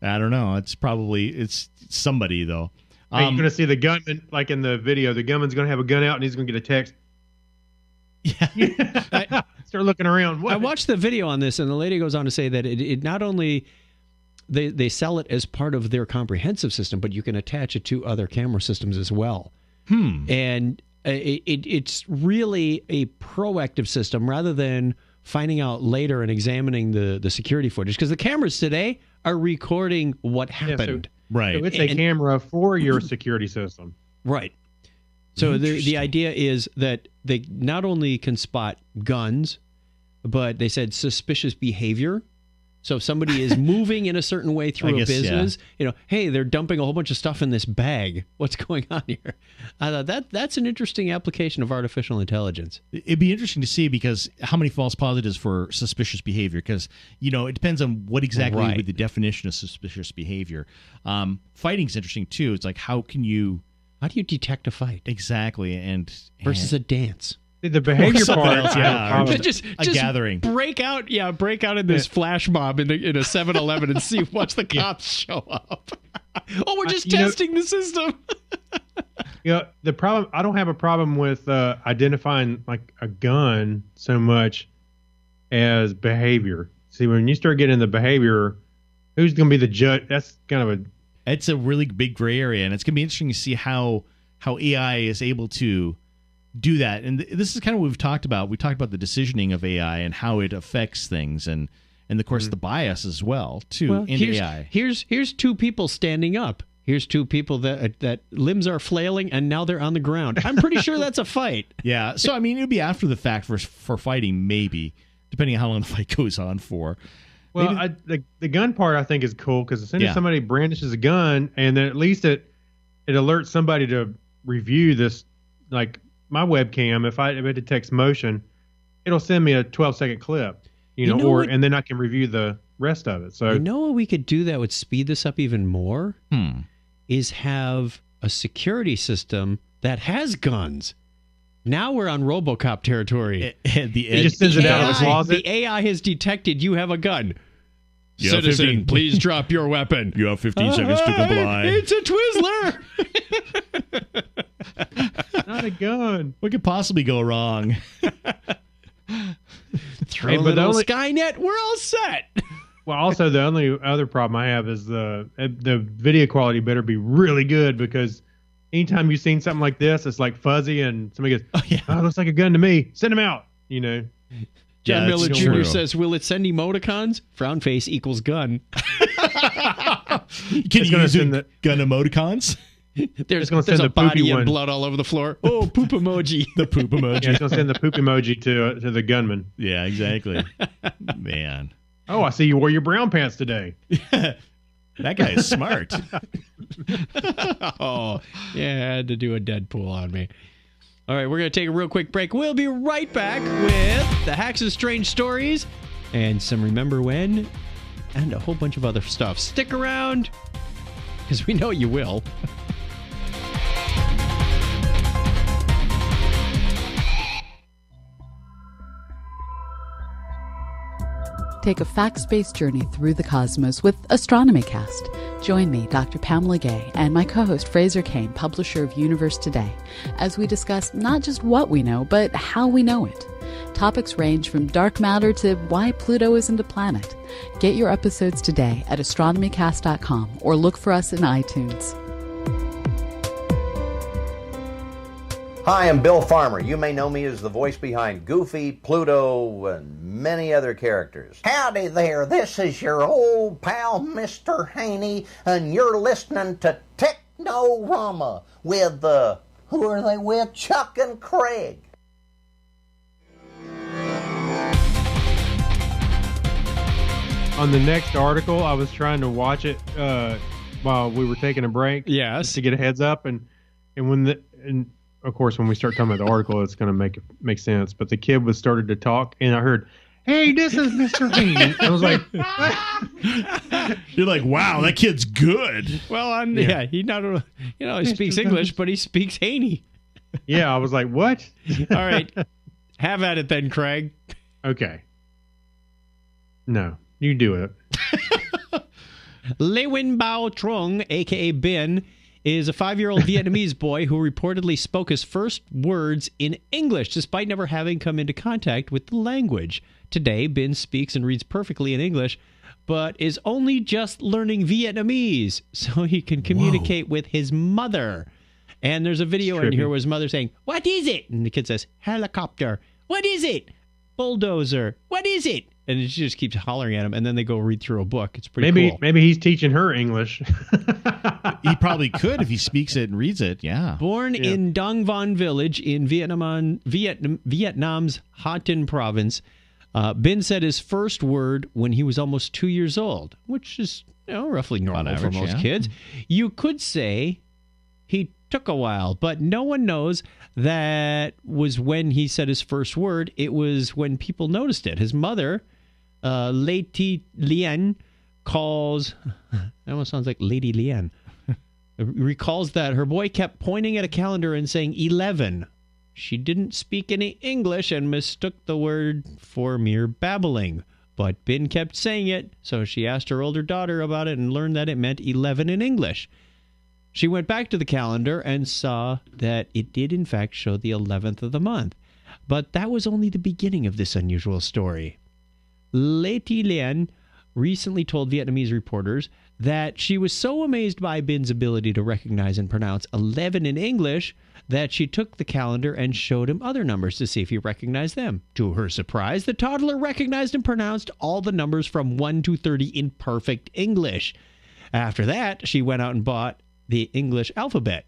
I don't know. It's somebody, though. Hey, you're going to see the gunman, like in the video, the gunman's going to have a gun out and he's going to get a text. Yeah. Start looking around. What? I watched the video on this, and the lady goes on to say that it not only they sell it as part of their comprehensive system, but you can attach it to other camera systems as well. And it's really a proactive system rather than finding out later and examining the security footage, because the cameras today are recording what happened. Right. So it's a camera for your security system. Right. So the idea is that they not only can spot guns, but they said suspicious behavior. So if somebody is moving in a certain way through a business, hey, they're dumping a whole bunch of stuff in this bag. What's going on here? I thought that's an interesting application of artificial intelligence. It'd be interesting to see because how many false positives for suspicious behavior? Because, it depends on what exactly would be the definition of suspicious behavior. Fighting's interesting, too. It's like, how do you detect a fight? Exactly. Versus a dance. The behavior part, just gathering. Break out in this flash mob in a 7-Eleven and see once the cops show up. We're just testing the system. The problem. I don't have a problem with identifying like a gun so much as behavior. See, when you start getting the behavior, who's going to be the judge? That's kind of It's a really big gray area, and it's going to be interesting to see how AI is able to do that. And this is kind of what we've talked about. We talked about the decisioning of AI and how it affects things, and of course the bias as well too in AI. Here's two people standing up. Here's two people that limbs are flailing and now they're on the ground. I'm pretty sure that's a fight. Yeah. So I mean, it would be after the fact for fighting, maybe, depending on how long the fight goes on for. Well, the gun part I think is cool because as soon as somebody brandishes a gun, and then at least it alerts somebody to review this, like my webcam, if I had to text motion, it'll send me a 12-second clip, and then I can review the rest of it. So you know what we could do that would speed this up even more? Is have a security system that has guns. Now we're on RoboCop territory. It just sends it out of the closet. The AI has detected you have a gun. You Citizen, please drop your weapon. You have 15 seconds to comply. It's a Twizzler. Not a gun. What could possibly go wrong? Throw a little Skynet, we're all set. Well, also the only other problem I have is the video quality better be really good, because anytime you've seen something like this, it's like fuzzy and somebody goes, "Oh, it looks like a gun to me. Send him out." John Miller Jr. says, "Will it send emoticons? Frown face equals gun." Can you use gun emoticons? There's a body and blood all over the floor. Oh, poop emoji. The poop emoji. Yeah, it's going to send the poop emoji to the gunman. Yeah, exactly. Man. Oh, I see you wore your brown pants today. That guy is smart. Oh, yeah, I had to do a Deadpool on me. All right, we're going to take a real quick break. We'll be right back with the Hacks of Strange Stories and some Remember When and a whole bunch of other stuff. Stick around, because we know you will. Take a facts-based journey through the cosmos with Astronomy Cast. Join me, Dr. Pamela Gay, and my co-host Fraser Kane, publisher of Universe Today, as we discuss not just what we know, but how we know it. Topics range from dark matter to why Pluto isn't a planet. Get your episodes today at astronomycast.com or look for us in iTunes. Hi, I'm Bill Farmer. You may know me as the voice behind Goofy, Pluto, and many other characters. Howdy there, this is your old pal, Mr. Haney, and you're listening to Technorama with, who are they with? Chuck and Craig. On the next article, I was trying to watch it while we were taking a break. Yes. To get a heads up, and of course, when we start talking about the article, it's going to make sense. But the kid was started to talk, and I heard, "Hey, this is Mr. Haney." I was like, "You're like, wow, that kid's good." Well, he not he speaks English, but he speaks Haney. Yeah, I was like, "What?" All right, have at it then, Craig. Okay. No, you do it. Le Nguyen Bao Trung, a.k.a. Bin, is a 5-year-old Vietnamese boy who reportedly spoke his first words in English, despite never having come into contact with the language. Today, Bin speaks and reads perfectly in English, but is only just learning Vietnamese so he can communicate with his mother. And there's a video in here where his mother's saying, "What is it?" And the kid says, "Helicopter." "What is it?" "Bulldozer." "What is it?" And she just keeps hollering at him, and then they go read through a book. It's pretty cool. Maybe he's teaching her English. He probably could if he speaks it and reads it, yeah. Born in Dong Van village in Vietnam's Ha Tinh province, Bin said his first word when he was almost 2 years old, which is roughly normal for most kids. You could say he took a while, but no one knows that was when he said his first word. It was when people noticed it. His mother, Lady Lien, that almost sounds like Lady Lien, recalls that her boy kept pointing at a calendar and saying 11. She didn't speak any English and mistook the word for mere babbling. But Bin kept saying it, so she asked her older daughter about it and learned that it meant 11 in English. She went back to the calendar and saw that it did in fact show the 11th of the month. But that was only the beginning of this unusual story. Leti Lien recently told Vietnamese reporters that she was so amazed by Bin's ability to recognize and pronounce 11 in English that she took the calendar and showed him other numbers to see if he recognized them. To her surprise, the toddler recognized and pronounced all the numbers from 1 to 30 in perfect English. After that, she went out and bought the English alphabet,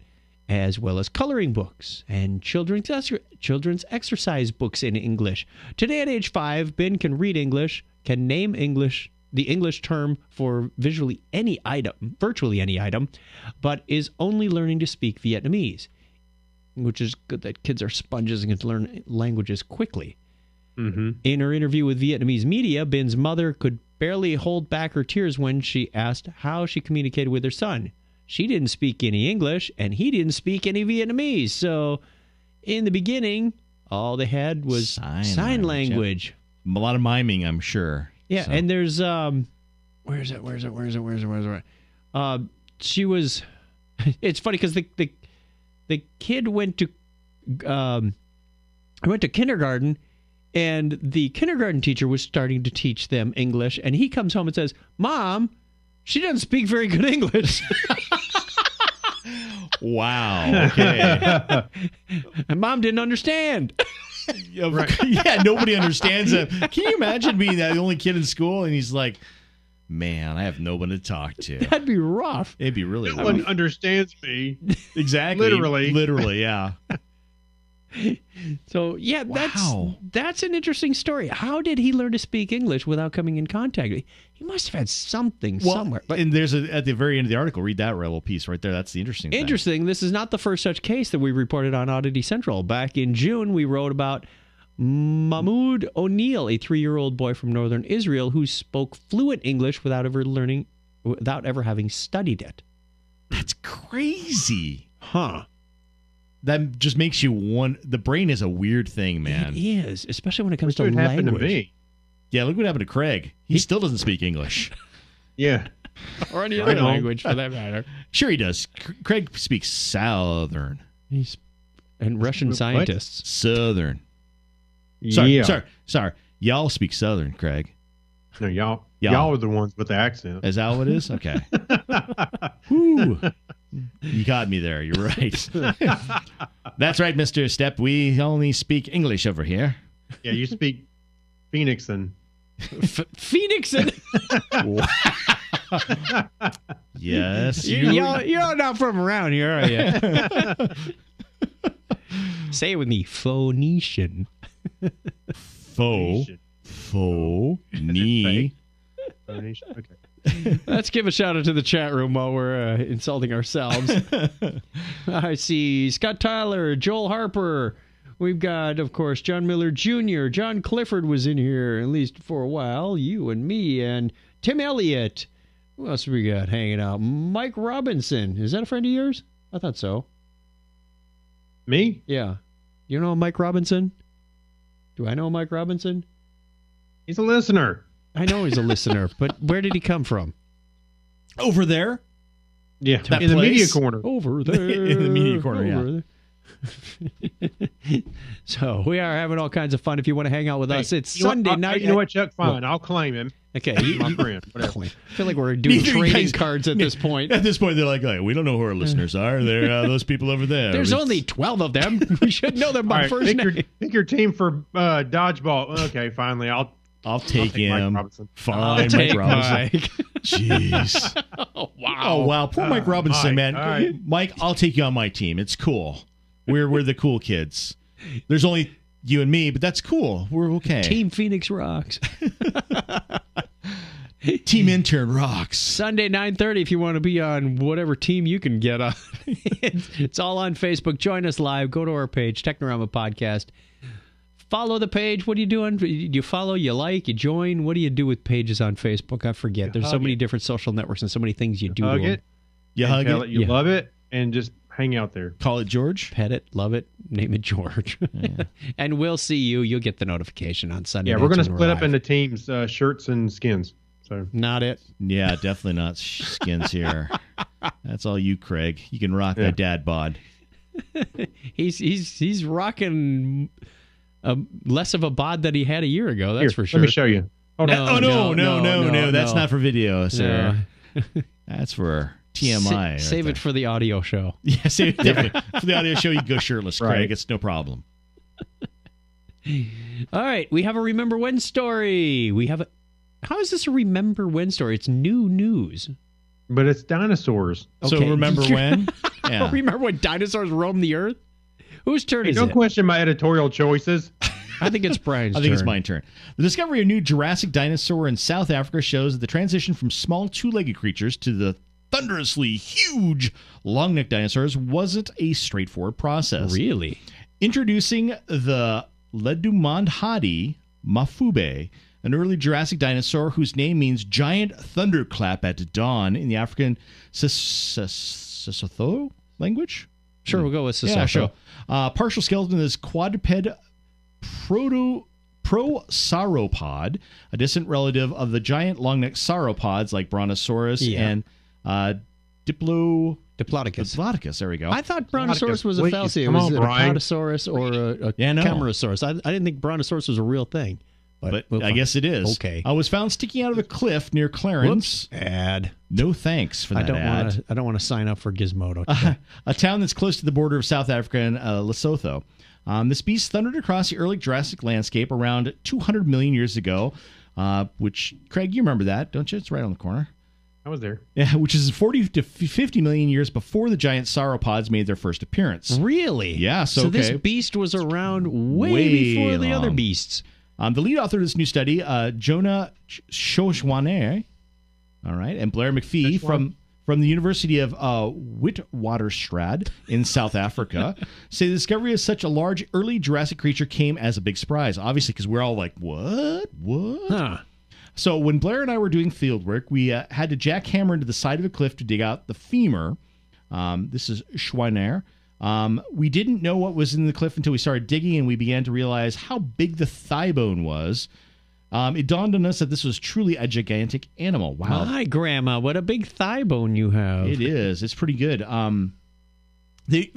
as well as coloring books and children's exercise books in English. Today at age 5, Ben can read English, can name the English term for virtually any item, but is only learning to speak Vietnamese. which is good that kids are sponges and can learn languages quickly. Mm-hmm. In her interview with Vietnamese media, Bin's mother could barely hold back her tears when she asked how she communicated with her son. She didn't speak any English, and he didn't speak any Vietnamese. So, in the beginning, all they had was sign language. Yep. A lot of miming, I'm sure. Yeah, so. And there's where is it? She was. It's funny because the kid went to kindergarten, and the kindergarten teacher was starting to teach them English, and he comes home and says, "Mom, she doesn't speak very good English." Wow. Okay. And Mom didn't understand. Right. Yeah, nobody understands him. Can you imagine being the only kid in school and he's like, man, I have no one to talk to. That'd be rough. It'd be really rough. No one understands me. Exactly. Literally, yeah. So, yeah, that's an interesting story. How did he learn to speak English without coming in contact? He must have had something somewhere. But, and there's at the very end of the article, read that little piece right there. That's the interesting thing. Interesting. This is not the first such case that we reported on Oddity Central. Back in June, we wrote about Mahmoud O'Neill, a 3-year-old boy from northern Israel who spoke fluent English without ever having studied it. That's crazy. Huh. That just makes you the brain is a weird thing, man. It is, especially when it comes to language. language. Happened to me. Yeah, look what happened to Craig. He still doesn't speak English. Yeah. Or any other language, for that matter. Sure he does. Craig speaks Southern. And Russian scientists. Southern. Yeah. Sorry. Y'all speak Southern, Craig. No, y'all are the ones with the accent. Is that what it is? Okay. Whew. You got me there. You're right. That's right, Mr. Stepp. We only speak English over here. Yeah, you speak Phoenixan. Phoenixan? Yes. You're not from around here, are you? Say it with me. Phoenician. Phoenician. Okay. Let's give a shout out to the chat room while we're insulting ourselves. I see Scott Tyler, Joel Harper. We've got, of course, John Miller Jr. John Clifford was in here, at least for a while. You and me and Tim Elliott. Who else we got hanging out? Mike Robinson. Is that a friend of yours? I thought so. Me? Yeah. You know Mike Robinson? Do I know Mike Robinson? He's a listener. I know he's a listener, but where did he come from? Over there? Yeah, that in the media corner. Over there. In the media corner, yeah. So we are having all kinds of fun. If you want to hang out with us, it's Sunday night. You know what, Chuck? Fine. I'll claim him. Okay. My friend. Whatever. I feel like we're doing trading cards at this point. At this point, they're like, we don't know who our listeners are. They're those people over there. There's only 12 of them. We should know them by first name. Pick your team for dodgeball. Okay, finally. I'll take him. Fine, Mike Robinson. Jeez. Oh, wow. Oh, wow. Poor Mike Robinson, man. Right. Mike, I'll take you on my team. It's cool. We're the cool kids. There's only you and me, but that's cool. We're okay. Team Phoenix rocks. Team Intern rocks. Sunday, 9:30, if you want to be on whatever team you can get on. It's all on Facebook. Join us live. Go to our page, Technorama Podcast. Follow the page. What are you doing? You follow, you like, you join. What do you do with pages on Facebook? I forget. There's so many different social networks and so many things you do. Hug it. You hug it. You love it, and just hang out there. Call it George. Pet it, love it, name it George. Yeah. And we'll see you. You'll get the notification on Sunday. Yeah, we're going to split up into teams, shirts and skins. So not it. Yeah, definitely not skins here. That's all you, Craig. You can rock that dad bod. He's rocking less of a bod that he had a year ago. That's for sure. Let me show you. Oh, no. That's not for video, sir. No. That's for TMI. Save it for the audio show. Yeah, save it definitely. For the audio show, you can go shirtless, Craig. Right. It's no problem. All right, we have a Remember When story. How is this a Remember When story? It's new news. But it's dinosaurs. Okay. So remember when? Yeah. Remember when dinosaurs roamed the earth? Whose turn is it? Don't question my editorial choices. I think it's Brian's turn. I think it's my turn. The discovery of a new Jurassic dinosaur in South Africa shows that the transition from small two-legged creatures to the thunderously huge long-necked dinosaurs wasn't a straightforward process. Really? Introducing the Ledumandhadi mafube, an early Jurassic dinosaur whose name means giant thunderclap at dawn in the African Sesotho language. Sure, we'll go with Sesotho. Yeah, sure. Partial skeleton is quadruped prosauropod, a distant relative of the giant long-necked sauropods like Brontosaurus and Diplodocus. There we go. I thought Brontosaurus was a Please, fallacy. come Was on, it a Brian. Brontosaurus or a no. Camarasaurus? I didn't think Brontosaurus was a real thing. But we'll I guess it is. Okay. I was found sticking out of a cliff near Clarence. Whoops. Ad. No thanks for that ad. I don't want to sign up for Gizmodo today. A town that's close to the border of South Africa and Lesotho. This beast thundered across the early Jurassic landscape around 200 million years ago, which, Craig, you remember that, don't you? It's right on the corner. I was there. Yeah, which is 40 to 50 million years before the giant sauropods made their first appearance. Really? Yeah, so this beast was around way before the other beasts. The lead author of this new study, Jonah Shoshwane, all right, and Blair McPhee from the University of Witwatersrand in South Africa, say the discovery of such a large early Jurassic creature came as a big surprise, obviously, because we're all like, what? Huh. So when Blair and I were doing field work, we had to jackhammer into the side of a cliff to dig out the femur. This is Schweiner. We didn't know what was in the cliff until we started digging, and we began to realize how big the thigh bone was. It dawned on us that this was truly a gigantic animal. Wow. My grandma, what a big thigh bone you have. It is. It's pretty good. They,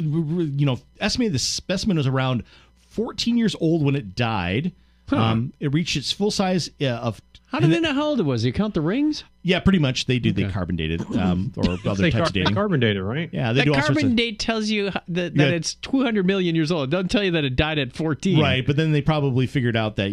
estimated the specimen was around 14 years old when it died. Huh. It reached its full size of... How do they know how old it was? You count the rings? Yeah, pretty much. They do. They carbon dated or other types of dating. They carbon dated, right? Yeah, they the do all sorts carbon of... date tells you that it's 200 million years old. It doesn't tell you that it died at 14. Right, but then they probably figured out that,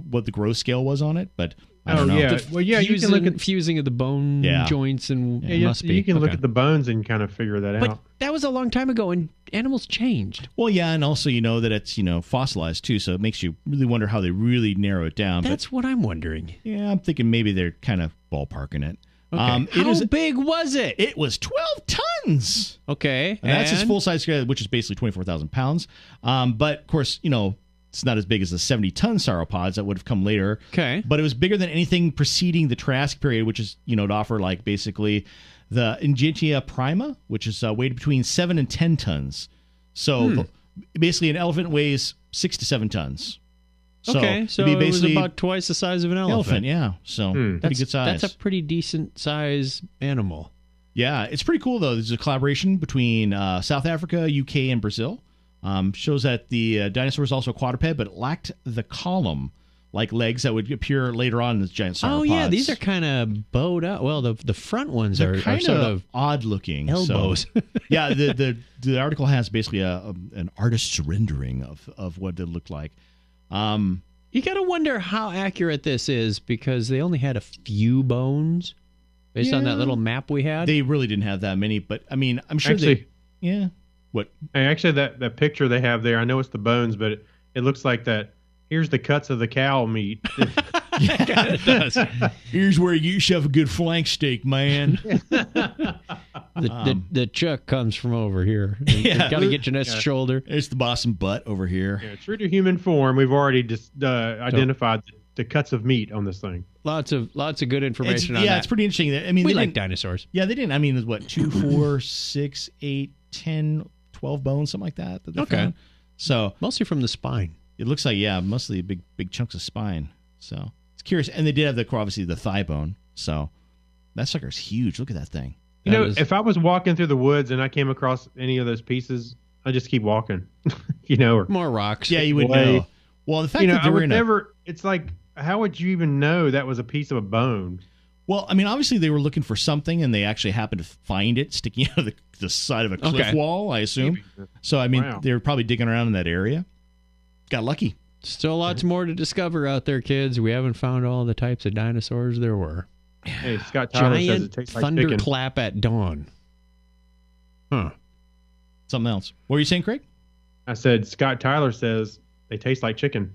what the growth scale was on it, but I don't know. Yeah. Well, yeah, you can look at fusing of the bone joints and must be. You can look at the bones and kind of figure that but out. That was a long time ago, and animals changed. Well, yeah, and also that it's fossilized too, so it makes you really wonder how they really narrow it down. That's what I'm wondering. Yeah, I'm thinking maybe they're kind of ballparking it. Okay. How big was it? It was 12 tons. Okay, and that's its full size, which is basically 24,000 pounds. But of course, it's not as big as the 70-ton sauropods that would have come later. Okay, but it was bigger than anything preceding the Triassic period, which is to offer like basically the Ingentia prima, which is weighed between 7 and 10 tons. So basically, an elephant weighs 6 to 7 tons. So it was about twice the size of an elephant. Yeah, so pretty good size. That's a pretty decent size animal. Yeah, it's pretty cool though. There's a collaboration between South Africa, UK, and Brazil. Shows that the dinosaur was also a quadruped, but it lacked the column-like legs that would appear later on in the giant sauropods. Oh yeah, these are kind of bowed out. Well, the front ones are kind sort of odd-looking elbows. So, yeah, the article has basically an artist's rendering of what it looked like. You got to wonder how accurate this is because they only had a few bones based on that little map we had. They really didn't have that many, but I mean, I'm sure What? Actually, that picture they have there, I know it's the bones, but it looks like that. Here's the cuts of the cow meat. Yeah, it does. Here's where you get yourself a good flank steak, man. The chuck comes from over here. Yeah. Got to get your next shoulder. It's the Boston butt over here. Yeah, true to human form, we've already just identified the cuts of meat on this thing. Lots of good information on that. Yeah, it's pretty interesting. I mean, we like dinosaurs. Yeah, they didn't. I mean, what, 2, 4, 6, 8, 10, 12 bones, something like that they found. So mostly from the spine. It looks like, mostly big chunks of spine. So it's curious. And they did have obviously the thigh bone. So that sucker's huge. Look at that thing. If I was walking through the woods and I came across any of those pieces, I'd just keep walking. Or more rocks. Yeah, you would know. Well, the fact that they were it's like, how would you even know that was a piece of a bone? Well, I mean, obviously they were looking for something, and they actually happened to find it sticking out of the side of a cliff wall, I assume. So, I mean, they were probably digging around in that area. Got lucky. Still lots more to discover out there, kids. We haven't found all the types of dinosaurs there were. Hey, Scott Tyler says it tastes like chicken. Thunderclap at dawn. Huh. Something else. What were you saying, Craig? I said Scott Tyler says they taste like chicken.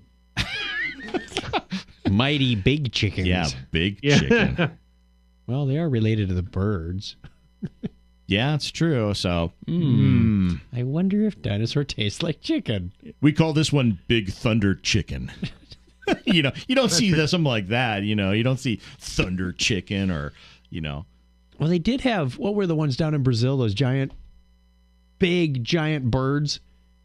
Mighty big chickens. Yeah, big chicken. Well, they are related to the birds. Yeah, it's true. So, I wonder if dinosaur tastes like chicken. we call this one Big Thunder Chicken. You don't see something like that. You don't see Thunder Chicken or. Well, they did have, what were the ones down in Brazil? Those big giant birds.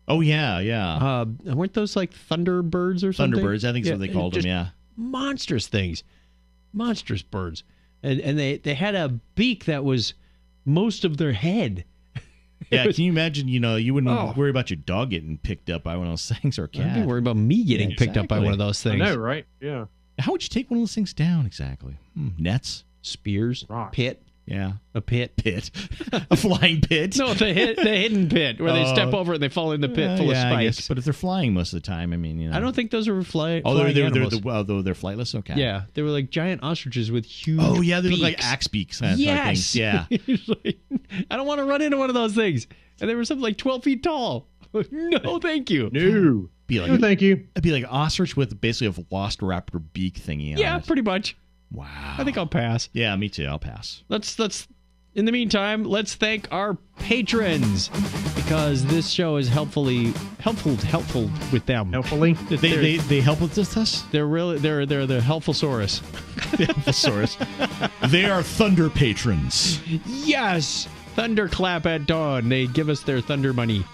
Oh yeah. Weren't those like thunderbirds or something? Thunderbirds, I think is what they called them. Yeah. Monstrous things, monstrous birds, and they had a beak that was most of their head. Yeah, can you imagine? You wouldn't worry about your dog getting picked up by one of those things or a cat. I'd be worried about me getting picked up by one of those things. I know, right? Yeah. How would you take one of those things down exactly? Nets, spears, rocks. Pit. Yeah, a pit, a flying pit. No, the hidden pit where they step over and they fall in the pit full of spikes. I guess, but if they're flying most of the time, I mean, I don't think those are flying. Oh, they're flightless. Okay. Yeah, they were like giant ostriches with huge. Oh yeah, they beaks. look like axe beaks. Yes. Yeah. I don't want to run into one of those things. And they were something like 12 feet tall. No, thank you. No. No, thank you. It'd be like ostrich with basically a velociraptor beak thingy on it. Pretty much. Wow. I think I'll pass. Yeah, me too. I'll pass. Let's. In the meantime, let's thank our patrons because this show is helpful with them. Helpfully, they help with us. They're the helpfulsaurus. The helpfulsaurus. They are thunder patrons. Yes, thunderclap at dawn. They give us their thunder money.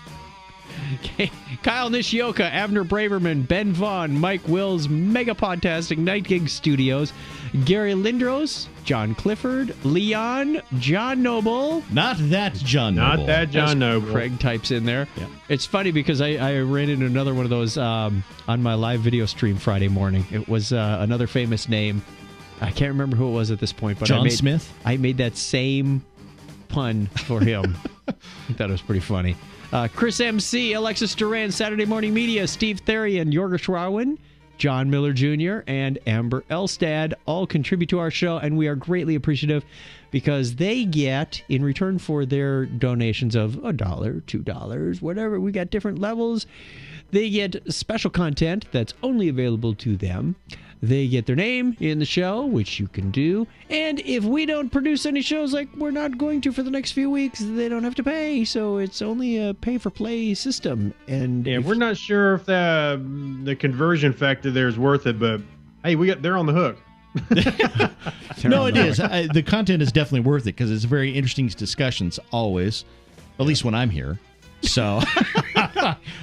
Okay. Kyle Nishioka, Abner Braverman, Ben Vaughn, Mike Wills, Megapodtastic, Night Gig Studios, Gary Lindros, John Clifford, Leon, John Noble. Not that John Noble. Not that John Noble. Craig types in there. Yeah. It's funny because I ran into another one of those on my live video stream Friday morning. It was another famous name. I can't remember who it was at this point. But John Smith? I made that same pun for him. I thought it was pretty funny. Chris MC, Alexis Duran, Saturday Morning Media, Steve Therian, Jorga Schwarwin, John Miller Jr., and Amber Elstad all contribute to our show, and we are greatly appreciative because they get, in return for their donations of $1, $2, whatever, we got different levels, they get special content that's only available to them. They get their name in the show, which you can do. And if we don't produce any shows like we're not going to for the next few weeks, they don't have to pay. So it's only a pay-for-play system. And we're not sure if the conversion factor there is worth it, but hey, they're on the hook. No, it is. The content is definitely worth it because it's very interesting discussions always, at least when I'm here. So,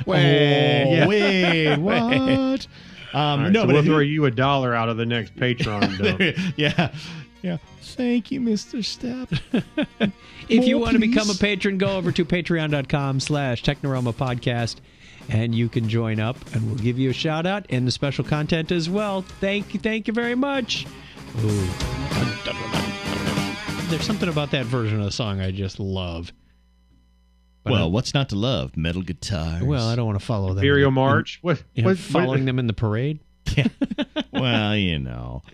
wait, what? Right, no, so but we'll throw you $1 out of the next Patreon dump. Yeah. Thank you, Mr. Stepp. If you want to become a patron, go over to patreon.com/Technorama Podcast, and you can join up, and we'll give you a shout out and the special content as well. Thank you very much. Ooh. There's something about that version of the song I just love. But what's not to love? Metal guitars. Well, I don't want to follow them. Imperial March. Following them in the parade? Yeah. Well,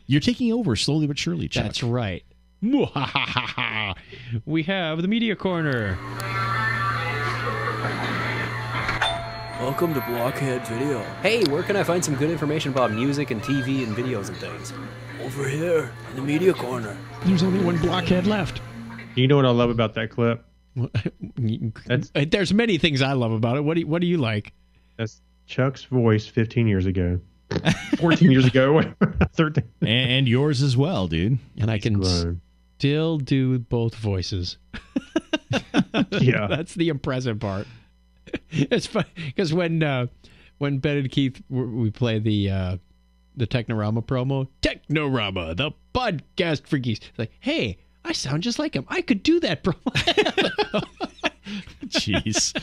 you're taking over slowly but surely, Chuck. That's right. We have the Media Corner. Welcome to Blockhead Video. Hey, where can I find some good information about music and TV and videos and things? Over here in the Media Corner. There's only one blockhead left. You know what I love about that clip? There's many things I love about it. What do you like? That's Chuck's voice 15 years ago. 14 years ago. 13. And yours as well, dude. And I can still do both voices. Yeah. That's the impressive part. It's funny because when Ben and Keith we play the Technorama promo, Technorama, the podcast freakies. It's like, hey, I sound just like him. I could do that, bro. Jeez.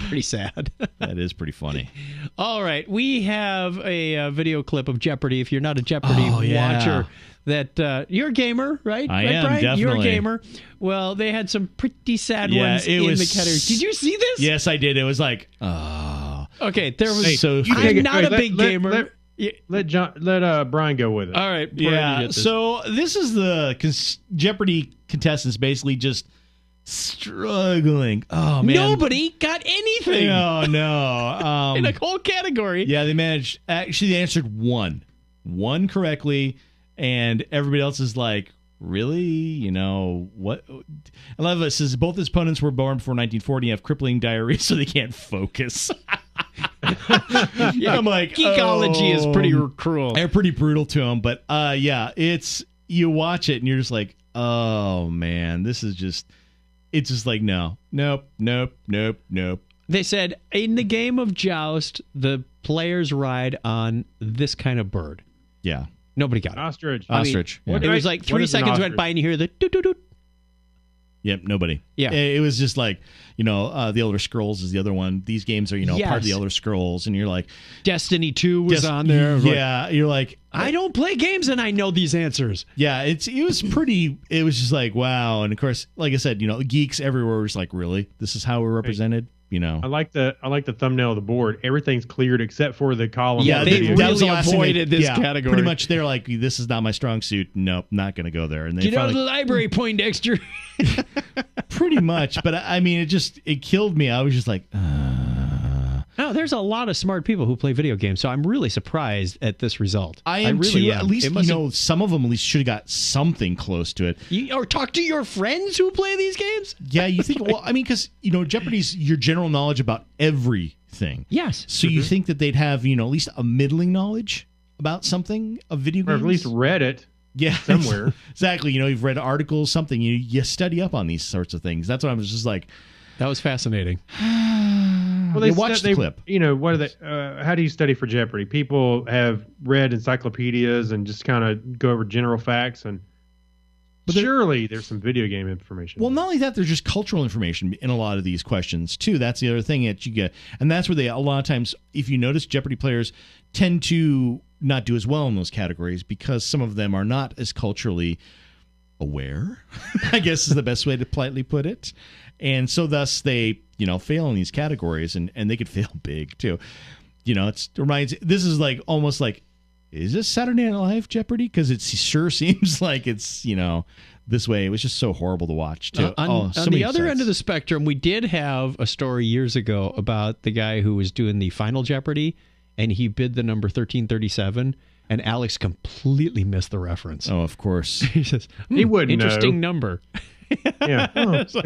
Pretty sad. That is pretty funny. All right. We have a video clip of Jeopardy. If you're not a Jeopardy watcher, that you're a gamer, right? I am, Brian? Definitely. You're a gamer. Well, they had some pretty sad ones in the category. Did you see this? Yes, I did. It was like, oh. Okay, there was. So I'm not a big gamer. Let Brian go with it. All right. Yeah. So this is the Jeopardy contestants basically just struggling. Oh man, nobody got anything. Oh no. In a whole category. Yeah, they managed. Actually, they answered one correctly, and everybody else is like, really? You know, what? I love it. Says both his opponents were born before 1940 and have crippling diarrhea, so they can't focus. Yeah, I'm like, geekology is pretty cruel. They're pretty brutal to him, but yeah, it's, you watch it and you're just like, oh man, this is just, it's just like, nope. They said in the game of Joust, the players ride on this kind of bird. Yeah. Nobody got it. Ostrich. Ostrich. It was like 3 seconds went by and you hear the doot-doot-doot. Yep, nobody. Yeah. It was just like, the Elder Scrolls is the other one. These games are, part of the Elder Scrolls, and you're like... Destiny 2 was on there. Yeah, you're like... I don't play games and I know these answers. Yeah, it was just like, wow. And of course, like I said, geeks everywhere was like, really? This is how we're represented? I like the thumbnail of the board. Everything's cleared except for the column. Yeah, they really avoided this category. Pretty much, they're like, "This is not my strong suit. Nope, not going to go there." And they get out of the library, Poindexter. Pretty much, but I mean, it killed me. I was just like, No, there's a lot of smart people who play video games, so I'm really surprised at this result. I am really too. am. At least some of them at least should have got something close to it. Or talk to your friends who play these games. Yeah, you think? Well, I mean, because Jeopardy's your general knowledge about everything. Yes. So you think that they'd have at least a middling knowledge about something of video games, or at least read it. Yeah, somewhere. Exactly. You've read articles, something. You study up on these sorts of things. That's what I was just like. That was fascinating. Well, they watched the clip. What are they? How do you study for Jeopardy? People have read encyclopedias and just kind of go over general facts, but surely there's some video game information. Well, not only that, there's just cultural information in a lot of these questions too. That's the other thing that you get, and that's where a lot of times, if you notice, Jeopardy players tend to not do as well in those categories because some of them are not as culturally aware, I guess is the best way to politely put it. And so thus they, fail in these categories, and they could fail big too. This is like almost like, is this Saturday Night Live Jeopardy? Because it sure seems like it's, this way. It was just so horrible to watch too. On the other end of the spectrum, we did have a story years ago about the guy who was doing the final Jeopardy, and he bid the number 1337. And Alex completely missed the reference. Oh, of course. He says, he wouldn't interesting know. Number. Yeah.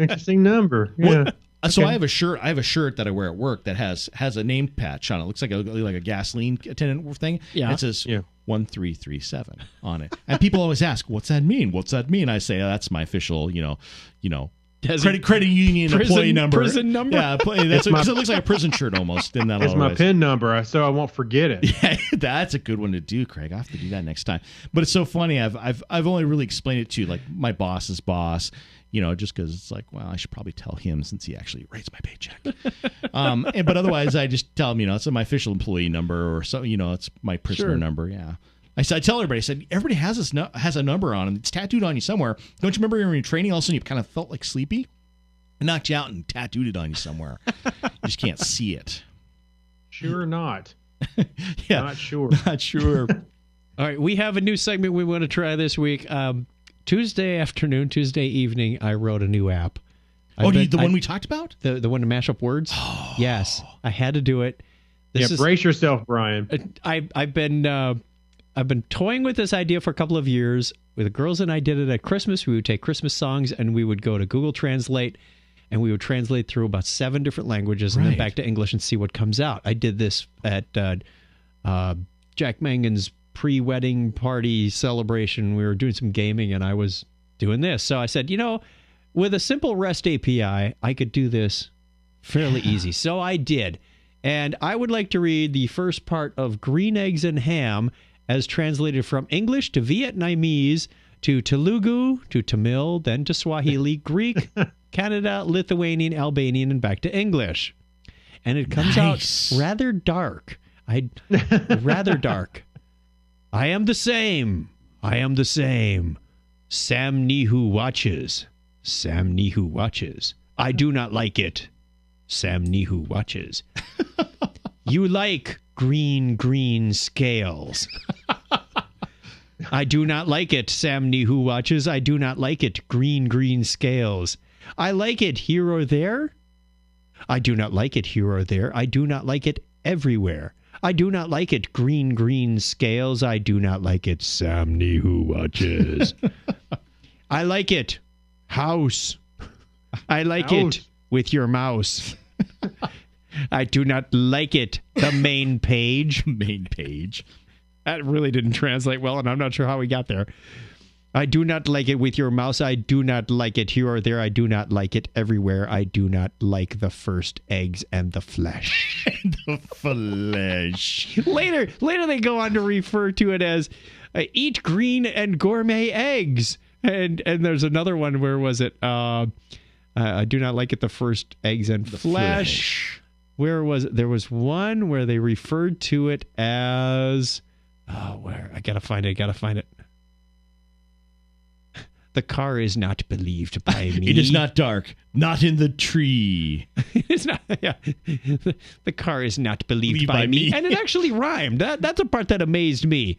Interesting number. Yeah. So I have a shirt. I have a shirt that I wear at work that has a name patch on it. It looks like a gasoline attendant thing. Yeah. It says 1337 on it. And people always ask, "What's that mean? What's that mean?" I say, that's my official, credit union employee number. Prison number? Yeah, because it looks like a prison shirt almost. In that, it's my PIN number, so I won't forget it. Yeah, that's a good one to do, Craig. I have to do that next time. But it's so funny. I've only really explained it to like my boss's boss. Just because it's like, well, I should probably tell him since he actually writes my paycheck. But otherwise, I just tell him, it's my official employee number, or so, it's my prisoner number. Yeah. I tell everybody, everybody has a number on it. It's tattooed on you somewhere. Don't you remember when you were training, all of a sudden you kind of felt like sleepy? It knocked you out and tattooed it on you somewhere. You just can't see it. Sure not. Yeah. Not sure. Not sure. All right, we have a new segment we want to try this week. Tuesday evening, I wrote a new app. The one we talked about? The one to mash up words? Oh. Yes, I had to do it. Brace yourself, Brian. I've been toying with this idea for a couple of years. The girls and I did it at Christmas. We would take Christmas songs and we would go to Google Translate and we would translate through about 7 different languages and then back to English and see what comes out. I did this at Jack Mangan's pre-wedding party celebration. We were doing some gaming and I was doing this. So I said, with a simple REST API, I could do this fairly easy. So I did. And I would like to read the first part of Green Eggs and Ham as translated from English to Vietnamese to Telugu to Tamil, then to Swahili, Greek, Canada, Lithuanian, Albanian, and back to English. And it comes out rather dark. Rather dark. I am the same. I am the same. Sam Nihu watches. Sam Nihu watches. I do not like it. Sam Nihu watches. You like green scales. I do not like it. Sam Nihu watches. I do not like it. Green scales. I like it here or there. I do not like it here or there. I do not like it everywhere. I do not like it. Green scales. I do not like it. Sam Nihu watches. I like it. House. I like House. it with your mouse. I do not like it. The main page. Main page. That really didn't translate well, and I'm not sure how we got there. I do not like it with your mouse. I do not like it here or there. I do not like it everywhere. I do not like the first eggs and the flesh. The flesh. Later they go on to refer to it as eat green and gourmet eggs. And there's another one. Where was it? I do not like it. The first eggs and flesh. Where was it? There was one where they referred to it as. Oh, where? I gotta find it. The car is not believed by me. It is not dark. Not in the tree. It's not. Yeah. The car is not believed by me. And it actually rhymed. That's a part that amazed me.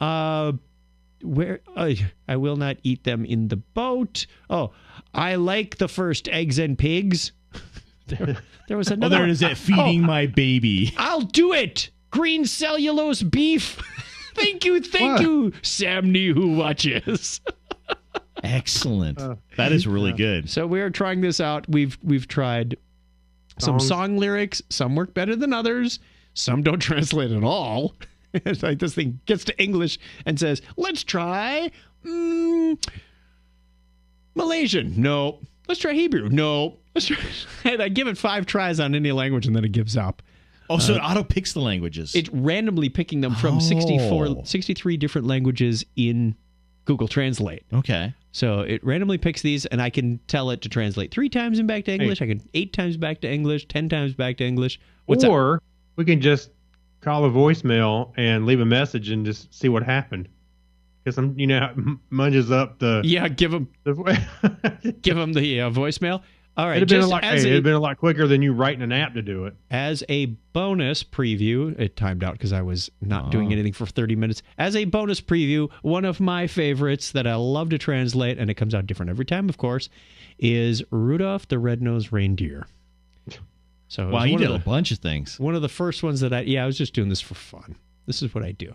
Where I will not eat them in the boat. Oh, I like the first eggs and pigs. There was another. Oh, there it is. That feeding my baby. I'll do it. Green cellulose beef. Thank you, Samney who watches. Excellent. That is really good. So we are trying this out. We've tried some song lyrics. Some work better than others. Some don't translate at all. It's like this thing gets to English and says, let's try Malaysian. No. Let's try Hebrew. No. Let's try. And I give it 5 tries on any language and then it gives up. Oh, so it auto-picks the languages. It's randomly picking them from 63 different languages in Google Translate. Okay. So it randomly picks these, and I can tell it to translate 3 times and back to English. I can 8 times back to English, 10 times back to English. Or we can just call a voicemail and leave a message and just see what happened. Because munges up the give them the voicemail. All right, it'd have been a lot quicker than you writing an app to do it. As a bonus preview, it timed out because I was not doing anything for 30 minutes. As a bonus preview, one of my favorites that I love to translate, and it comes out different every time, of course, is Rudolph the Red-Nosed Reindeer. So wow, you did a bunch of things. One of the first ones that I was just doing this for fun. This is what I do.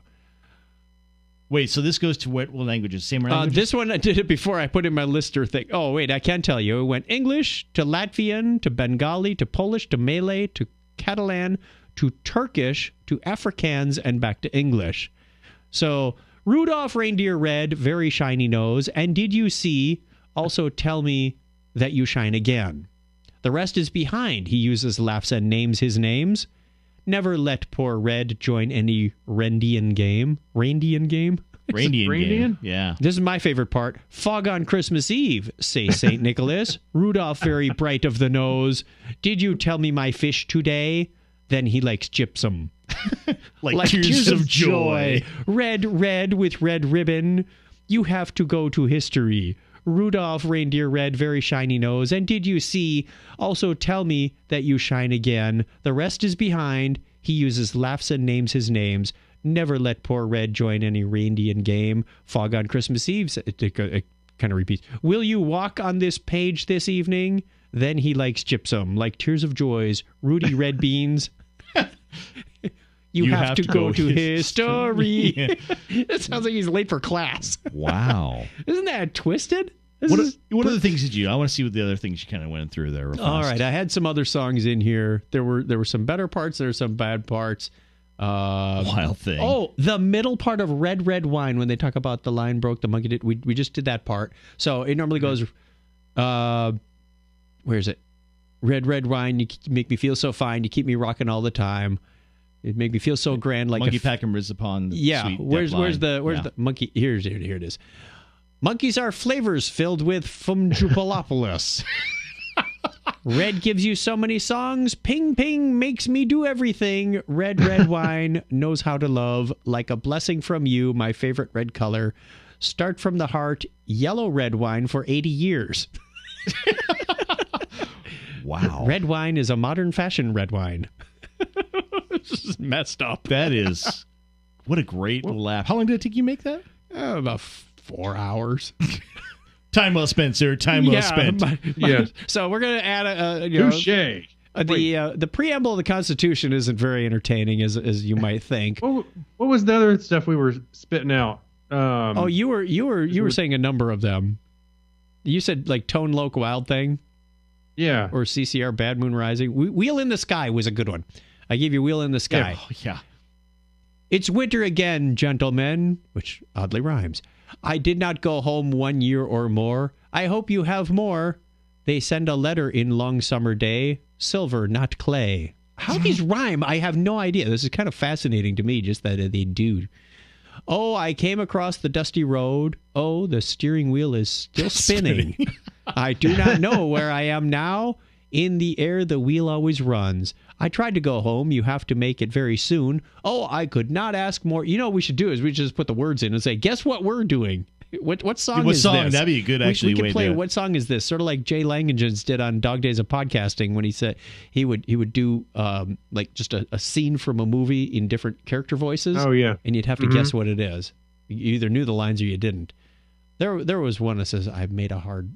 Wait, so this goes to what languages? Same languages? This one I did it before I put in my lister thing. Oh, wait, I can tell you. It went English to Latvian to Bengali to Polish to Malay to Catalan to Turkish to Afrikaans and back to English. So, Rudolph Reindeer Red, very shiny nose. And did you see, also tell me that you shine again. The rest is behind. He uses laughs and names his names. Never let poor Red join any Rendian game. Reindian game? Reindian game. Yeah. This is my favorite part. Fog on Christmas Eve, say St. Nicholas. Rudolph very bright of the nose. Did you tell me my fish today? Then he likes gypsum. like tears of joy. Red with red ribbon. You have to go to history. Rudolph Reindeer Red, very shiny nose. And did you see? Also tell me that you shine again. The rest is behind. He uses laughs and names his names. Never let poor Red join any Reindian game. Fog on Christmas Eve. It kind of repeats. Will you walk on this page this evening? Then he likes gypsum, like tears of joys. Rudy Red Beans. You have to go to history. Yeah. It sounds like he's late for class. Wow. Isn't that twisted? What other things did you? I want to see what the other things you kind of went through there. All right, I had some other songs in here. There were some better parts. There were some bad parts. Wild thing. Oh, the middle part of Red Red Wine when they talk about the line broke, the monkey did. We just did that part. So it normally goes. Where is it? Red Red Wine. You make me feel so fine. You keep me rocking all the time. It make me feel so grand, like monkey pack and riz upon. Yeah, where's the monkey? Here it is. Monkeys are flavors filled with Fumjupalopolis. Red gives you so many songs. Ping ping makes me do everything. Red red wine knows how to love. Like a blessing from you, my favorite red color. Start from the heart. Yellow red wine for 80 years. Wow. Red wine is a modern fashion red wine. This is messed up. That is. What a great laugh. How long did it take you to make that? About 4 hours. Time well spent, sir. Time well spent. Yeah. So we're going to add touché. The preamble of the Constitution isn't very entertaining, as you might think. What was the other stuff we were spitting out? You were saying a number of them. You said like Tone Loc Wild Thing? Yeah. Or CCR Bad Moon Rising. Wheel in the Sky was a good one. I gave you Wheel in the Sky. Yeah. It's winter again, gentlemen, which oddly rhymes. I did not go home 1 year or more. I hope you have more. They send a letter in long summer day. Silver, not clay. How these rhyme, I have no idea. This is kind of fascinating to me, just that they do. Oh, I came across the dusty road. Oh, the steering wheel is still spinning. I do not know where I am now. In the air, the wheel always runs. I tried to go home. You have to make it very soon. Oh, I could not ask more. You know what we should do is we just put the words in and say, guess what we're doing? What song is this? That'd be a good we could way play to what song is this? Sort of like Jay Langengens did on Dog Days of Podcasting when he said he would do like just a scene from a movie in different character voices. Oh yeah. And you'd have to guess what it is. You either knew the lines or you didn't. There was one that says I've made a hard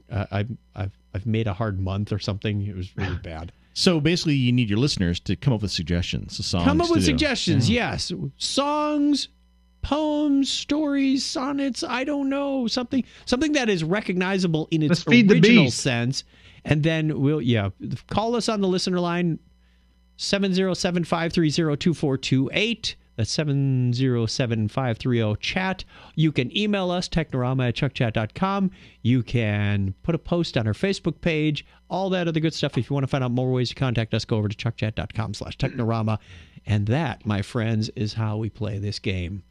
month or something. It was really bad. So basically, you need your listeners to come up with suggestions. Songs come up with do. suggestions. Yes, songs, poems, stories, sonnets. I don't know, something that is recognizable in its original sense. And then we'll call us on the listener line 707-530-2428. That's 707-530-CHAT. You can email us, technorama@chuckchat.com. You can put a post on our Facebook page, all that other good stuff. If you want to find out more ways to contact us, go over to chuckchat.com/technorama. And that, my friends, is how we play this game.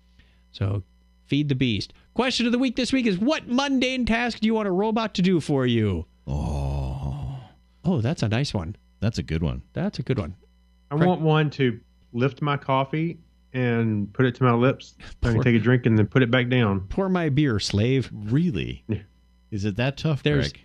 So feed the beast. Question of the week this week is, what mundane task do you want a robot to do for you? Oh, that's a nice one. That's a good one. That's a good one. I want one to lift my coffee and put it to my lips. I can take a drink and then put it back down. Pour my beer, slave. Really? Yeah. Is it that tough, Greg?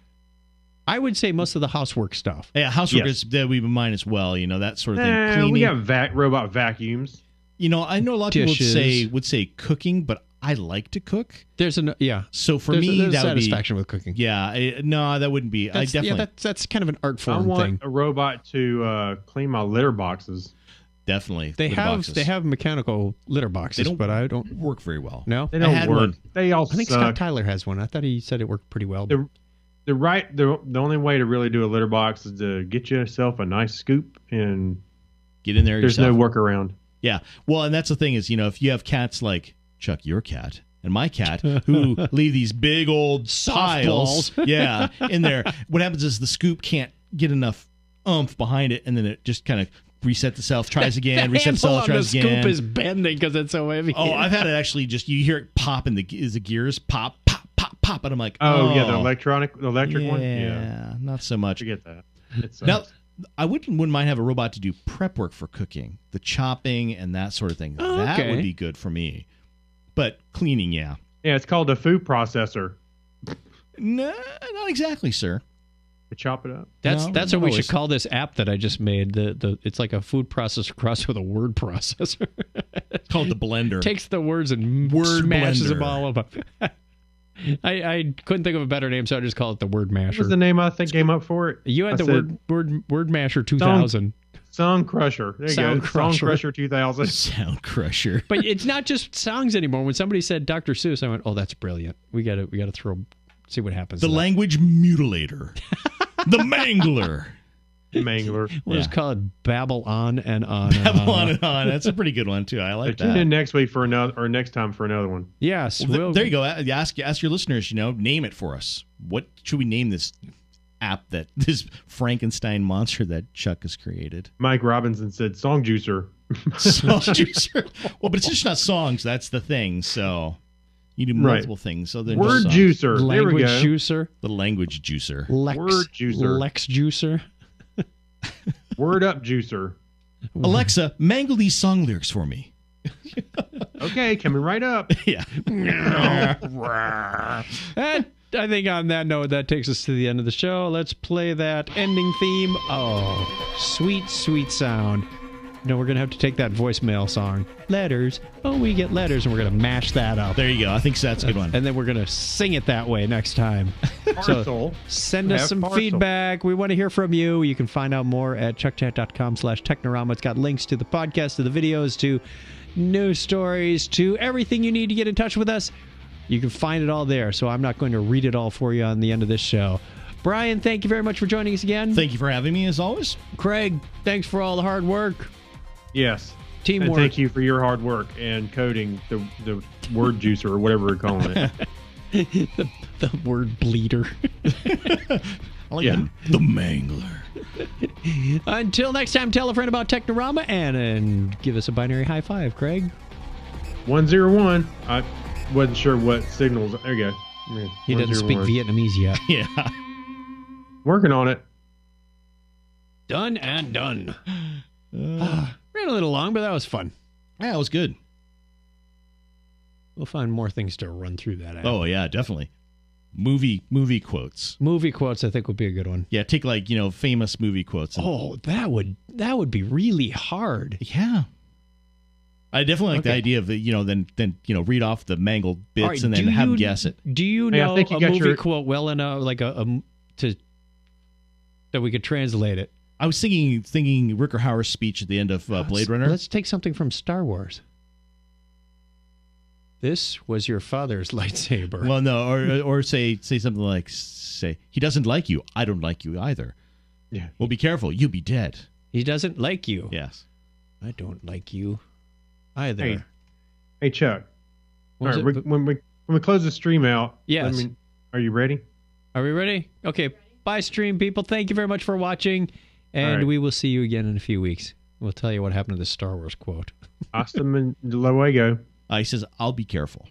I would say most of the housework stuff. Yeah, housework is that we mine as well. You know, that sort of thing. Cleaning. We got robot vacuums. You know, I know a lot of people would say cooking, but I like to cook. So for me, there's that would be satisfaction with cooking. Yeah, no, that wouldn't be. I definitely. That's kind of an art form thing. I want a robot to clean my litter boxes. Definitely. They have mechanical litter boxes, but I don't work very well. No, they don't work. One. They all I think suck. Scott Tyler has one. I thought he said it worked pretty well. The only way to really do a litter box is to get yourself a nice scoop and get in there. There's no workaround. Yeah. Well, and that's the thing is, you know, if you have cats like Chuck, your cat, and my cat, who leave these big old piles, in there, what happens is the scoop can't get enough oomph behind it, and then it just kind of resets itself, tries again, resets itself, tries again. The scoop is bending because it's so heavy. Oh, I've had it actually just, you hear it pop in the gears, pop, pop, pop, pop, and I'm like, oh. Yeah, the electric one? Yeah, not so much. I get that. Now, I wouldn't mind have a robot to do prep work for cooking, the chopping and that sort of thing. That would be good for me. But cleaning, yeah. Yeah, it's called a food processor. No, not exactly, sir. To chop it up. That's what we should call this app that I just made. It's like a food processor crossed with a word processor. It's called the blender. Takes the words and smashes them all up. I couldn't think of a better name, so I just call it the Word Masher. What was the name I think came up for it? You had Word Masher 2000. Sound Crusher. There you go. Sound Crusher 2000. Sound Crusher. But it's not just songs anymore. When somebody said Dr. Seuss, I went, "Oh, that's brilliant. We got to see what happens." The language mutilator. The mangler. Mangler. We'll just call it Babble On and On. Babble On and On. That's a pretty good one, too. I like that. Tune in next week for another, or next time for another one. Yes. Well, there you go. Ask your listeners, name it for us. What should we name this app, this Frankenstein monster that Chuck has created? Mike Robinson said Song Juicer. Song Juicer. Well, but it's just not songs. That's the thing. So you do multiple things. So Word Juicer. There we go. Juicer. The language juicer. Word Juicer. Lex Juicer. Word Up Juicer. Alexa, mangle these song lyrics for me. Okay, coming right up. Yeah. And I think on that note, that takes us to the end of the show. Let's play that ending theme. Oh, sweet, sweet sound. No, we're going to have to take that voicemail song. Letters. Oh, we get letters, and we're going to mash that up. There you go. I think that's a good one. And then we're going to sing it that way next time. So send us some feedback. We want to hear from you. You can find out more at chuckchat.com/Technorama. It's got links to the podcast, to the videos, to news stories, to everything you need to get in touch with us. You can find it all there, so I'm not going to read it all for you on the end of this show. Brian, thank you very much for joining us again. Thank you for having me, as always. Craig, thanks for all the hard work. Yes. Teamwork. And thank you for your hard work and coding the word juicer or whatever we're calling it. the word bleeder. I like the mangler. Until next time, tell a friend about Technorama and give us a binary high five, Craig. 101. I wasn't sure what signals. There you go. He doesn't speak Vietnamese yet. Yeah. Working on it. Done and done. Ran a little long, but that was fun. Yeah, it was good. We'll find more things to run through that. Oh, yeah, definitely. Movie quotes. Movie quotes, I think, would be a good one. Yeah, take famous movie quotes. That would be really hard. Yeah. I definitely like the idea of then read off the mangled bits right, and then have them guess it. Do you know a movie quote well enough, that we could translate it? I was thinking Rutger Hauer's speech at the end of Blade Runner. Let's take something from Star Wars. This was your father's lightsaber. Well, no, or say something like, he doesn't like you. I don't like you either. Yeah. Well, be careful. You be dead. He doesn't like you. Yes. I don't like you either. Hey Chuck. All right, when we close the stream out, yes. Are you ready? Are we ready? Okay. Bye, stream people. Thank you very much for watching, and we will see you again in a few weeks. We'll tell you what happened to the Star Wars quote. Hasta luego. He says, I'll be careful.